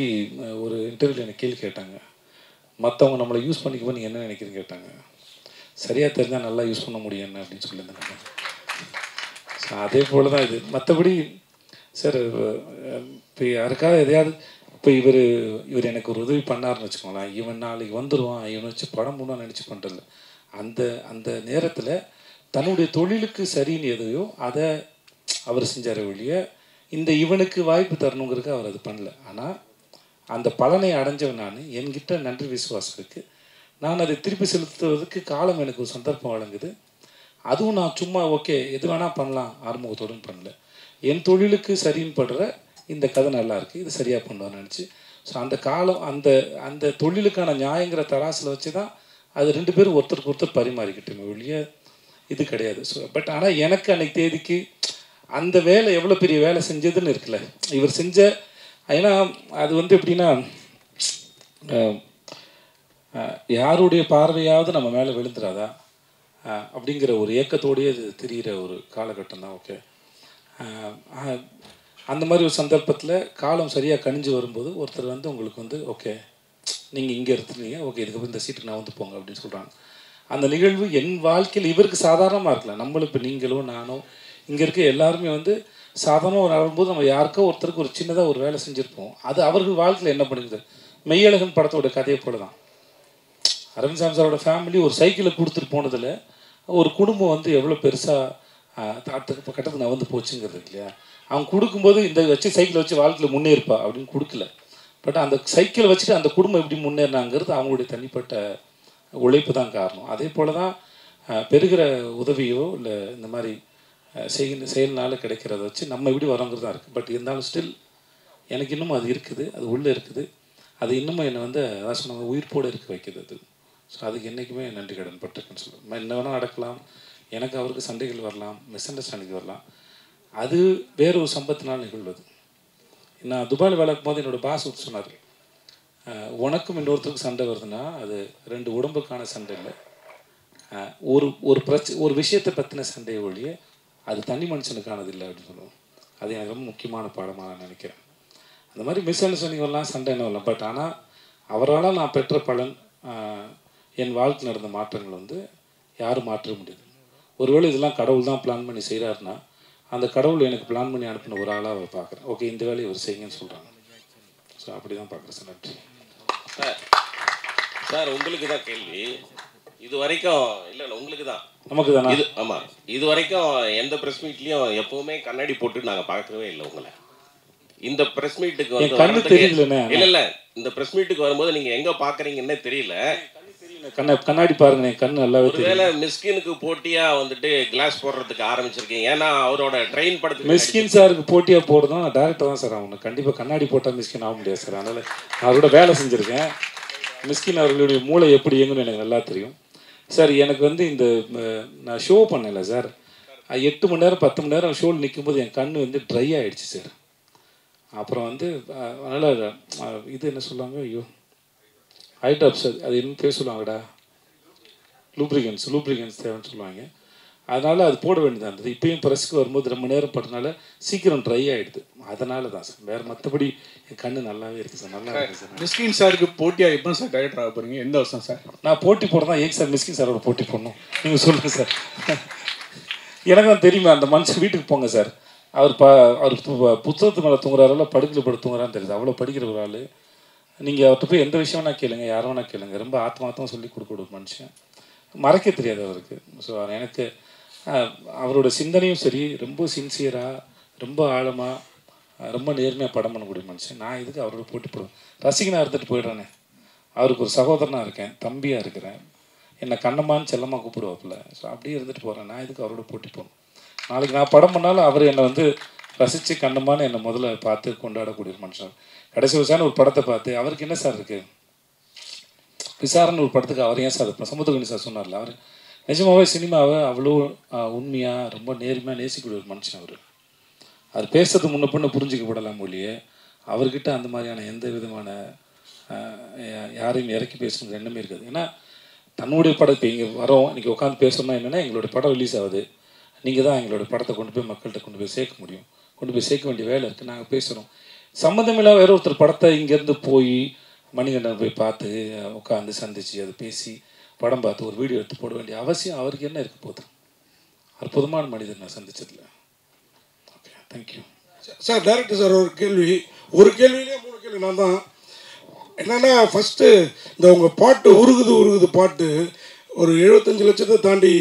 ஒரு இன்டர்வியூவில் எனக்கு கேள்வி கேட்டாங்க, மற்றவங்க நம்மளை யூஸ் பண்ணிக்கும்போது நீங்கள் என்ன நினைக்கிறீங்க கேட்டாங்க. சரியாக தெரிஞ்சால் நல்லா யூஸ் பண்ண முடியும் என்ன அப்படின்னு சொல்லியிருந்தாங்க. ஸோ அதே போல் தான் இது. மற்றபடி சார் இப்போ யாருக்காவது எதையாவது இப்போ இவர் எனக்கு ஒரு உதவி பண்ணாருன்னு வச்சுக்கோங்களேன், இவன் நாளைக்கு வந்துடுவான், இவனை வச்சு படம் மூணாக நினச்சி பண்ணுறதில்ல. அந்த நேரத்தில் தன்னுடைய தொழிலுக்கு சரின்னு எதையோ அதை அவர் செஞ்சார் ஒழிய இவனுக்கு வாய்ப்பு தரணுங்கிறதுக்கு அவர் அது பண்ணல. ஆனால் அந்த பலனை அடைஞ்சவன் நான், என்கிட்ட நன்றி விசுவாசம் இருக்குது. நான் அதை திருப்பி செலுத்துவதற்கு காலம் எனக்கு ஒரு சந்தர்ப்பம் வழங்குது. அதுவும் நான் சும்மா ஓகே எது வேணால் பண்ணலாம் ஆறுமுகத்தோடுன்னு பண்ணல. என் தொழிலுக்கு சரின்னு படுற இந்த கதை நல்லா இருக்குது, இது சரியாக பண்ணுவான்னு நினச்சி. ஸோ அந்த காலம் அந்த தொழிலுக்கான நியாயங்கிற தராசில் வச்சு தான் அது 2 பேரும் ஒருத்தருக்கு ஒருத்தர் பரிமாறிக்கிட்டோமே ஒழிய இது கிடையாது. ஸோ பட் ஆனால் எனக்கு அன்றைக்கி தேதிக்கு அந்த வேலை எவ்வளோ பெரிய வேலை செஞ்சதுன்னு இருக்குல்ல இவர் செஞ்ச. ஏன்னா அது வந்து எப்படின்னா யாருடைய பார்வையாவது நம்ம மேலே விழுந்துடாதா அப்படிங்கிற ஒரு ஏக்கத்தோடையே அது தெரிகிற ஒரு காலகட்டம் தான். ஓகே, அந்த மாதிரி ஒரு சந்தர்ப்பத்தில் காலம் சரியாக கணிஞ்சு வரும்போது ஒருத்தர் வந்து உங்களுக்கு வந்து ஓகே நீங்கள் இங்கே எடுத்துட்டீங்க, ஓகே இதுக்கப்புறம் இந்த சீட்டுக்கு நான் வந்து போங்க அப்படின்னு சொல்கிறாங்க. அந்த நிகழ்வு என் வாழ்க்கையில் இவருக்கு சாதாரணமாக இருக்கலாம். நம்மளும் இப்போ நீங்களோ நானோ இங்கே இருக்க எல்லாருமே வந்து சாதாரணமாக வரும்போது நம்ம யாருக்கோ ஒருத்தருக்கு ஒரு சின்னதாக ஒரு வேலை செஞ்சுருப்போம். அது அவர்கள் வாழ்க்கையில் என்ன பண்ணுது? மெய்யழகன் படத்தோட கதையை போல தான். அரவிந்த் சாமி சாரோட ஃபேமிலி ஒரு சைக்கிளை கொடுத்துட்டு போனதில் ஒரு குடும்பம் வந்து எவ்வளோ பெருசாக கட்டத்துக்கு நான் வந்து போச்சுங்கிறது இல்லையா. அவங்க கொடுக்கும்போது இந்த வச்சு சைக்கிளை வச்சு வாழ்க்கையில் முன்னேறுப்பா அப்படின்னு கொடுக்கல. பட் அந்த சைக்கிளை வச்சுட்டு அந்த குடும்பம் எப்படி முன்னேறினாங்கிறது அவங்களுடைய தனிப்பட்ட உழைப்பு தான் காரணம். அதே போல் தான் பெறுகிற உதவியோ இல்லை இந்த மாதிரி செயல்னால கிடைக்கிறத வச்சு நம்ம எப்படி வரோங்கிறது தான் இருக்குது. பட் இருந்தாலும் ஸ்டில் எனக்கு இன்னமும் அது இருக்குது, அது உள்ளே இருக்குது. அது இன்னமும் என்னை வந்து அதான் சொன்னாங்க உயிர்ப்போடு இருக்க வைக்கிறது அது. ஸோ அதுக்கு என்றைக்குமே நன்றி கடன் பட்டிருக்குன்னு சொல்லுவேன். என்ன வேணால் நடக்கலாம், எனக்கு அவருக்கு சண்டைகள் வரலாம், மிஸ் அண்டர்ஸ்டாண்டிங் வரலாம். அது வேற ஒரு சம்பத்தினால் நிகழ்வது. நான் துபாயில் வேலைக்கும் போது என்னோடய பாஸ் சொன்னார், உனக்கும் இன்னொருத்தருக்கு சண்டை வருதுன்னா அது 2 உடம்புக்கான சண்டை இல்லை, ஒரு விஷயத்தை பற்றின சண்டையை ஒழிய அது தனி மனுஷனுக்கானது இல்லை அப்படின்னு சொல்லுவோம். அது எனக்கு ரொம்ப முக்கியமான பாடமாக நான் நினைக்கிறேன். அந்த மாதிரி மிஸ் அண்டர்ஸ்டாண்டிங் வரலாம், சண்டை என்ன வரலாம். பட் ஆனால் அவரால் நான் பெற்ற பலன், என் வாழ்க்கை நடந்த மாற்றங்கள் வந்து யாரும் மாற்ற முடியாது. ஒருவேளை இதெல்லாம் கடவுள் தான் பிளான் பண்ணி செய்கிறாருன்னா அந்த கடவுள் எனக்கு பிளான் பண்ணி அனுப்பின ஒரு ஆளாக அவர் பார்க்குறேன். ஓகே, இந்த வேலையை இவர் செய்யுங்கன்னு சொல்கிறாங்க. ஸோ அப்படி தான் பார்க்குறேன் சார். நன்றி சார். உங்களுக்கு தான் கேள்வி. இது வரைக்கும் இல்லை உங்களுக்கு தான், நமக்கு தானே இது? ஆமாம், இது வரைக்கும் எந்த ப்ரெஸ் மீட்லேயும் எப்போவுமே கண்ணாடி போட்டு நாங்கள் பார்க்கவே இல்லை உங்களை. இந்த ப்ரெஸ் மீட்டுக்கு வந்து இல்லை இந்த ப்ரெஸ் மீட்டுக்கு வரும்போது நீங்கள் எங்கே பார்க்குறீங்கன்னே தெரியல. கண்ணாடி பாருங்க, கண்ணு நல்லாவே தெரியும். ஒருவேளை மிஸ்கினுக்கு போட்டியா வந்துட்டு கிளாஸ் போடுறதுக்கு ஆரம்பிச்சிருக்கீங்க. ஏன்னா அவரோட ட்ரெயின் படத்துக்கு மிஸ்கின் சாருக்கு போட்டியாக போடுறதும் டேரக்டர் தான் சார். அவங்க கண்டிப்பாக கண்ணாடி போட்டால் மிஸ்கின் ஆக முடியாது சார். அதனால் நான் அவரோட வேலை செஞ்சுருக்கேன். மிஸ்கின் அவர்களுடைய மூளை எப்படி இயங்குன்னு எனக்கு நல்லா தெரியும் சார். எனக்கு வந்து இந்த நான் ஷோ பண்ணல சார், 8 மணி நேரம் 10 மணி நேரம் ஷோவில் நிற்கும்போது என் கண் வந்து ட்ரை ஆகிடுச்சு சார். அப்புறம் வந்து அதனால் இது என்ன சொல்லுவாங்க, ஐயோ ஐட்ராப்ஸ், அது என்ன பேர் சொல்லுவாங்கடா, லூப்ரிகன்ஸ் தேவைன்னு சொல்லுவாங்க. அதனால் அது போட வேண்டியதாக இருந்தது. இப்போயும் ப்ரெஸ்க்கு வரும்போது ரொம்ப நேரம் பட்டனால சீக்கிரம் ட்ரை ஆகிடுது. அதனால தான் சார், வேறு மற்றபடி என் கண்ணு நல்லாவே இருக்குது சார். நல்லா இருக்குது சார். மிஸ்கின் சாருக்கு போட்டியாக எப்போ சார் டைரக்டர் ஆக போகிறீங்க? எந்த வருஷம் சார்? நான் போட்டி போடுறதா ஏன் சார் மிஸ்கின் சாரோட போட்டி போடணும் நீங்கள் சொல்லுங்கள் சார். எனக்கு தான் தெரியுமா, அந்த மனுஷன் வீட்டுக்கு போங்க சார். அவர் புத்தகத்து மேலே தூங்குறாருல, படுக்கையில் படுத்து தூங்குறான்னு தெரியுது. அவ்வளோ படிக்கிற ஒரு ஆள். நீங்கள் அவர்கிட்ட போய் எந்த விஷயம் வேணா கேளுங்க, யாரும் வேணா கேளுங்க. ரொம்ப ஆத்மார்த்தமாக சொல்லி கொடுக்க ஒரு மனுஷன், மறைக்க தெரியாது அவருக்கு. ஸோ எனக்கு அவரோட சிந்தனையும் சரி, ரொம்ப சின்சியராக, ரொம்ப ஆழமாக, ரொம்ப நேர்மையாக படம் பண்ணக்கூடிய மனுஷன். நான் இதுக்கு அவரோட போட்டி போடுவேன். ரசிகனாக இருந்துட்டு போயிடுறேனே, அவருக்கு ஒரு சகோதரனாக இருக்கேன், தம்பியாக இருக்கிறேன், என்னை கண்ணம்மான்னு செல்லமாக கூப்பிடுவாப்புல. ஸோ அப்படியே இருந்துட்டு போகிறேன். நான் இதுக்கு அவரோட போட்டி போகணும். நாளைக்கு நான் படம் பண்ணாலும் அவர் என்னை வந்து ரசித்து கண்ணம்மான்னு என்னை முதல்ல பார்த்து கொண்டாடக்கூடிய ஒரு மனுஷன். கடைசி வருஷம் ஒரு படத்தை பார்த்து அவருக்கு என்ன சார் இருக்குது, விசாரணை ஒரு படத்துக்கு அவர் ஏன் சார் சமுத்திரகனி சார் சொன்னார்ல, அவர் நிஜமாகவே சினிமாவை அவ்வளோ உண்மையாக ரொம்ப நேர்மையாக நேசிக்கூடிய ஒரு மனுஷன். அவர் பேசுறது முன்ன பின்ன புரிஞ்சிக்கப்படலாம் மொழியே, அவர்கிட்ட அந்த மாதிரியான எந்த விதமான யாரையும் இறக்கி பேசணுங்கிற எண்ணமே இருக்காது. ஏன்னா தன்னுடைய படம் இப்போ இங்கே வரோம், இன்றைக்கி உட்காந்து பேசணும்னா என்னென்னா, எங்களுடைய படம் ரிலீஸ் ஆகுது, நீங்கள் தான் எங்களோட படத்தை கொண்டு போய் மக்கள்கிட்ட கொண்டு போய் சேர்க்க முடியும், கொண்டு போய் சேர்க்க வேண்டிய வேலை இருக்குது. நாங்கள் பேசுகிறோம். சம்மந்தமில்லாத வேற ஒருத்தர் படத்தை இங்கேருந்து போய் மணிகண்டன் போய் பார்த்து உட்காந்து சந்தித்து அதை பேசி படம் பார்த்து ஒரு வீடியோ எடுத்து போட வேண்டிய அவசியம் அவருக்கு என்ன இருக்க போகுது? அற்புதமான மனிதர் நான் சந்திச்சதில்லை. Okay, thank you sir. Director sir, ஒரு கேள்வியிலே 3 கேள்வி நான் தான். என்னென்னா, ஃபஸ்ட்டு இந்த உங்கள் பாட்டு உருகுது பாட்டு ஒரு 75 லட்சத்தை தாண்டி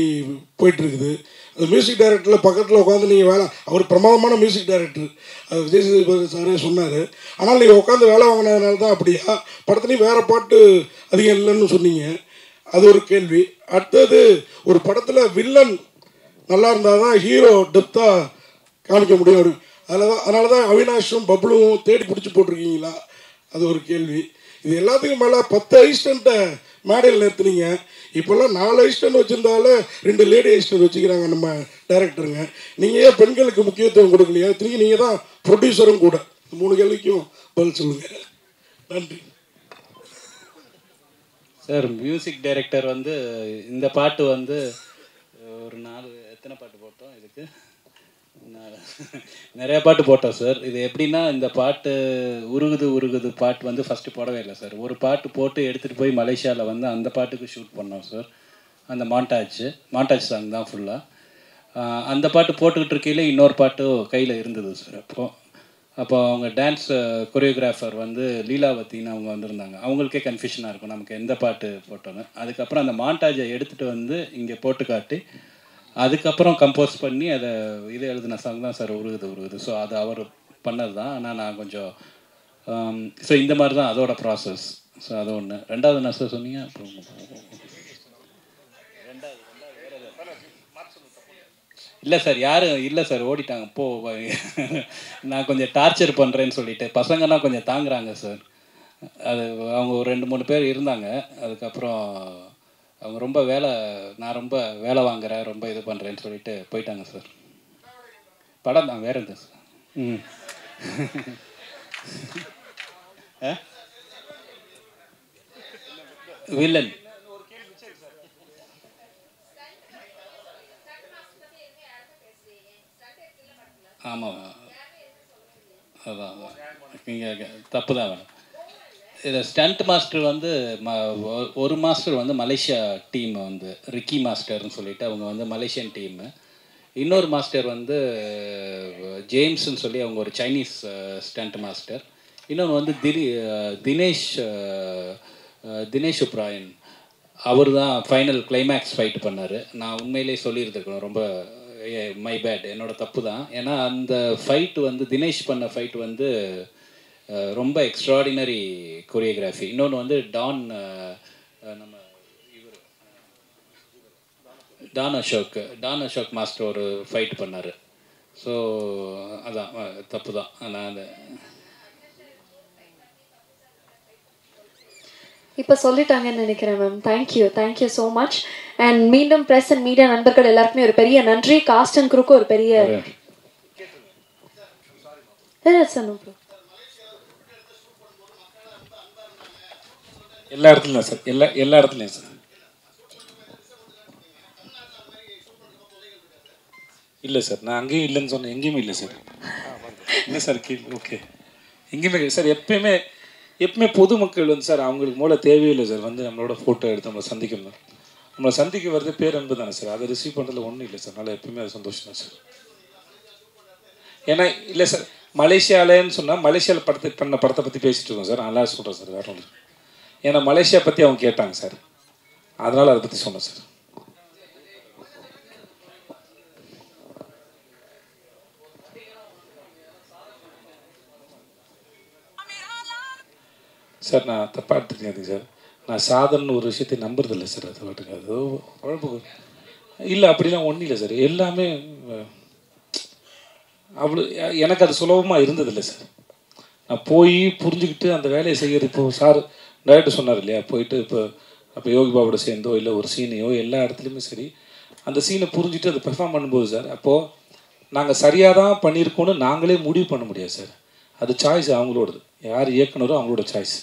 போயிட்டுருக்குது. அந்த மியூசிக் டைரக்டரில் பக்கத்தில் உட்காந்து நீங்கள் வேலை, அவர் பிரமாதமான மியூசிக் டைரக்டர், அது விஜய் சேதுபதி சாரே சொன்னார். ஆனால் நீங்கள் உட்காந்து வேலை வாங்கினதுனால தான் அப்படியா? படத்துலேயும் வேறு பாட்டு அதிகம் இல்லைன்னு சொன்னீங்க, அது ஒரு கேள்வி. அடுத்தது, ஒரு படத்தில் வில்லன் நல்லா இருந்தால் தான் ஹீரோ டெப்த்தாக காமிக்க முடியும். அதனால தான் அவினாஷும் பப்ளுவும் தேடி பிடிச்சி போட்டிருக்கீங்களா? அது ஒரு கேள்வி. இது எல்லாத்துக்கும் மேலே 10 அசிஸ்டண்ட்டை மேடையில் நிறுத்துனீங்க. இப்போல்லாம் 4 அசிஸ்டன்ட் வச்சுருந்தாலே 2 லேடி அசிஸ்டன்ட் வச்சுக்கிறாங்க நம்ம டைரக்டருங்க. நீங்கள் ஏன் பெண்களுக்கு முக்கியத்துவம் கொடுக்கலையா? திரும்பி நீங்கள் தான் ப்ரொடியூசரும் கூட. 3 கேள்விக்கும் பதில் சொல்லுங்கள். நன்றி சார். மியூசிக் டைரக்டர் வந்து இந்த பாட்டு வந்து ஒரு 4 எத்தனை பாட்டு போட்டோம் இதுக்கு? நிறைய பாட்டு போட்டோம் சார். இது எப்படின்னா, இந்த பாட்டு உருகுது பாட்டு வந்து ஃபஸ்ட்டு போடவே இல்லை சார். ஒரு பாட்டு போட்டு எடுத்துகிட்டு போய் மலேசியாவில் வந்து அந்த பாட்டுக்கு ஷூட் பண்ணோம் சார். அந்த மாண்டாஜ் சாங் தான் ஃபுல்லாக. அந்த பாட்டு போட்டுக்கிட்டு இருக்கையில் இன்னொரு பாட்டும் கையில் இருந்தது சார். அப்போ அவங்க டான்ஸ் கொரியோகிராஃபர் வந்து லீலாவத்தின்னு அவங்க வந்திருந்தாங்க. அவங்களுக்கே கன்ஃபியூஷனாக இருக்கும் நமக்கு எந்த பாட்டு போட்டோன்னு. அதுக்கப்புறம் அந்த மாண்டாஜை எடுத்துகிட்டு வந்து இங்கே போட்டு காட்டி அதுக்கப்புறம் கம்போஸ் பண்ணி அதை இது எழுதின சாங் தான் சார் உருகுது. ஸோ அது அவர் பண்ணது தான். ஆனால் நான் கொஞ்சம் ஸோ இந்த மாதிரி தான் அதோட ப்ராசஸ். ஸோ அது ஒன்று. ரெண்டாவது என்ன சார் சொன்னீங்க? அப்புறம் இல்லை சார், யாரும் இல்லை சார், ஓடிட்டாங்க. நான் கொஞ்சம் டார்ச்சர் பண்ணுறேன்னு சொல்லிட்டு பசங்கன்னா கொஞ்சம் தாங்குறாங்க சார். அது அவங்க ஒரு 2-3 பேர் இருந்தாங்க. அதுக்கப்புறம் அவங்க ரொம்ப நான் ரொம்ப வேலை வாங்குறேன், ரொம்ப இது பண்ணுறேன்னு சொல்லிட்டு போயிட்டாங்க சார். படம் தான், வேறு எந்த சார். வில்லன் ஆமாம், அதான் நீங்கள் தப்பு தான் வேணும். இதில் ஸ்டண்ட் மாஸ்டர் வந்து ஒரு மாஸ்டர் வந்து மலேசியா டீம் வந்து ரிக்கி மாஸ்டர்னு சொல்லிட்டு அவங்க வந்து மலேசியன் டீமு. இன்னொரு மாஸ்டர் வந்து ஜேம்ஸ்ன்னு சொல்லி அவங்க ஒரு சைனீஸ் ஸ்டண்ட் மாஸ்டர். இன்னொன்று வந்து தினேஷ் உப்ராயன், அவர் தான் ஃபைனல் கிளைமேக்ஸ் ஃபைட் பண்ணார். நான் உண்மையிலே சொல்லியிருந்துருக்கணும், ரொம்ப மை பேட், என்னோட தப்பு தான். ஏன்னா அந்த ஃபைட்டு வந்து தினேஷ் பண்ண ஃபைட் வந்து ரொம்ப எக்ஸ்ட்ராடினரி கொரியோகிராஃபி. இன்னொன்று வந்து நம்ம இவர் டான் அசோக் மாஸ்டர் ஒரு ஃபைட் பண்ணார். ஸோ அதான் தப்பு தான். நான் அந்த இப்போ சொல்லிட்டாங்கன்னு நினைக்கிறேன் ma'am. Thank you so much. And மீண்டும் ப்ரெஸ் அண்ட் மீடியா நண்பர்கள் எல்லாருக்குமே ஒரு பெரிய நன்றி. காஸ்ட் அண்ட் குரூக்கு ஒரு பெரிய எல்லா இடத்துலையும் சார், எல்லா இடத்துலையும் சார். இல்லை சார், நான் அங்கேயும் இல்லைன்னு சொன்னேன், எங்கேயுமே இல்லை சார். இல்லை சார், ஓகே, எங்கேயுமே சார். எப்பவுமே பொதுமக்கள் வந்து சார் அவங்களுக்கு மூல தேவையில்லை சார். வந்து நம்மளோட ஃபோட்டோ எடுத்து நம்மளை சந்திக்க வர்றது பேரன்பு தானே சார். அதை ரிசீவ் பண்ணுறதுல ஒன்றும் இல்லை சார். அதனால் எப்பவுமே அது சந்தோஷம் தான் சார். ஏன்னா இல்லை சார், மலேசியாவிலன்னு சொன்னால் மலேசியாவில் படத்தை பற்றி பேசிகிட்டு இருக்கோம் சார். நல்லா சொல்கிறேன் சார், வேறு ஒன்று. ஏன்னா மலேசியா பற்றி அவங்க கேட்டாங்க சார், அதனால் அதை பற்றி சொன்னேன் சார். சார் நான் தப்பாக எடுத்துக்காதீங்க சார். நான் சாதனை ஒரு விஷயத்தை நம்புறதில்லை சார். அது வாட்டுக்கு அது குழம்பு இல்லை, அப்படிலாம் ஒன்றும் இல்லை சார். எல்லாமே அவ்வளோ எனக்கு அது சுலபமாக இருந்ததில்லை சார். நான் போய் புரிஞ்சுக்கிட்டு அந்த வேலையை செய்கிறது. இப்போது சார் டைரக்டர் சொன்னார் இல்லையா, போயிட்டு அப்போ யோகி பாபோட சேர்ந்தோ இல்லை ஒரு சீனையோ எல்லா இடத்துலையுமே சரி அந்த சீனை புரிஞ்சுட்டு அதை பெர்ஃபார்ம் பண்ணும்போது சார், அப்போது நாங்கள் சரியாக தான் பண்ணியிருக்கோன்னு நாங்களே முடிவு பண்ண முடியாது சார். அது சாய்ஸ் அவங்களோடது, யார் இயக்குனரோ அவங்களோட சாய்ஸ்.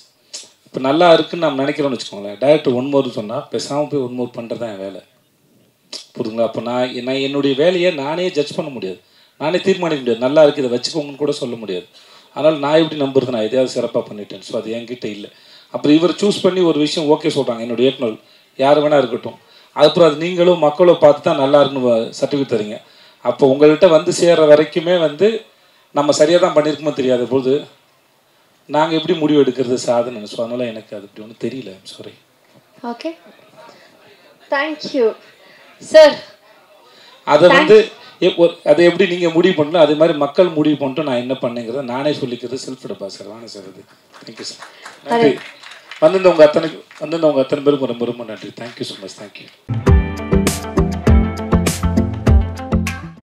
இப்போ நல்லா இருக்குன்னு நம்ம நினைக்கிறோன்னு வச்சுக்கோங்களேன், டைரக்டர் 1 more சொன்னால் பேசாமல் போய் 1 more பண்ணுறது தான் என் வேலை. புரியுதுங்களா? அப்போ நான் என்னுடைய வேலையை நானே ஜட்ஜ் பண்ண முடியாது, நானே தீர்மானிக்க முடியாது. நல்லா இருக்குது இதை வச்சுக்கோங்கன்னு கூட சொல்ல முடியாது. அதனால் நான் எப்படி நம்புறது, நான் எதையாவது சிறப்பாக பண்ணிட்டேன். ஸோ அது என்கிட்ட இல்லை. அப்புறம் இவர் சூஸ் பண்ணி ஒரு விஷயம் ஓகே சொல்கிறாங்க, என்னுடைய இயக்குனர் யார் வேணா இருக்கட்டும். அதுக்கப்புறம் அது நீங்களும் மக்களும் பார்த்து தான் நல்லா இருக்குன்னு சர்டிஃபிகேட் தரீங்க. அப்போ உங்கள்கிட்ட வந்து சேர்ற வரைக்குமே வந்து நம்ம சரியாக தான் பண்ணியிருக்குமோ தெரியாத போது நாங்கள் எப்படி முடிவு எடுக்கிறது சாதனை. ஸோ அதனால் எனக்கு அது இப்படி ஒன்றும் தெரியல. சாரி. Okay, thank you sir. அதை வந்து அதை எப்படி நீங்கள் முடிவு பண்ணலாம், அதே மாதிரி மக்கள் முடிவு பண்ணிட்டு நான் என்ன பண்ணேங்கிறத நானே சொல்லிக்கிறது செல்ஃப் டப்பா சார். வாங்க சார். அது தேங்க்யூ சார். நன்றி. வந்திருந்தவங்க அத்தனை பேருக்கும் ரொம்ப ரொம்ப நன்றி. Thank you so much. தேங்க்யூ.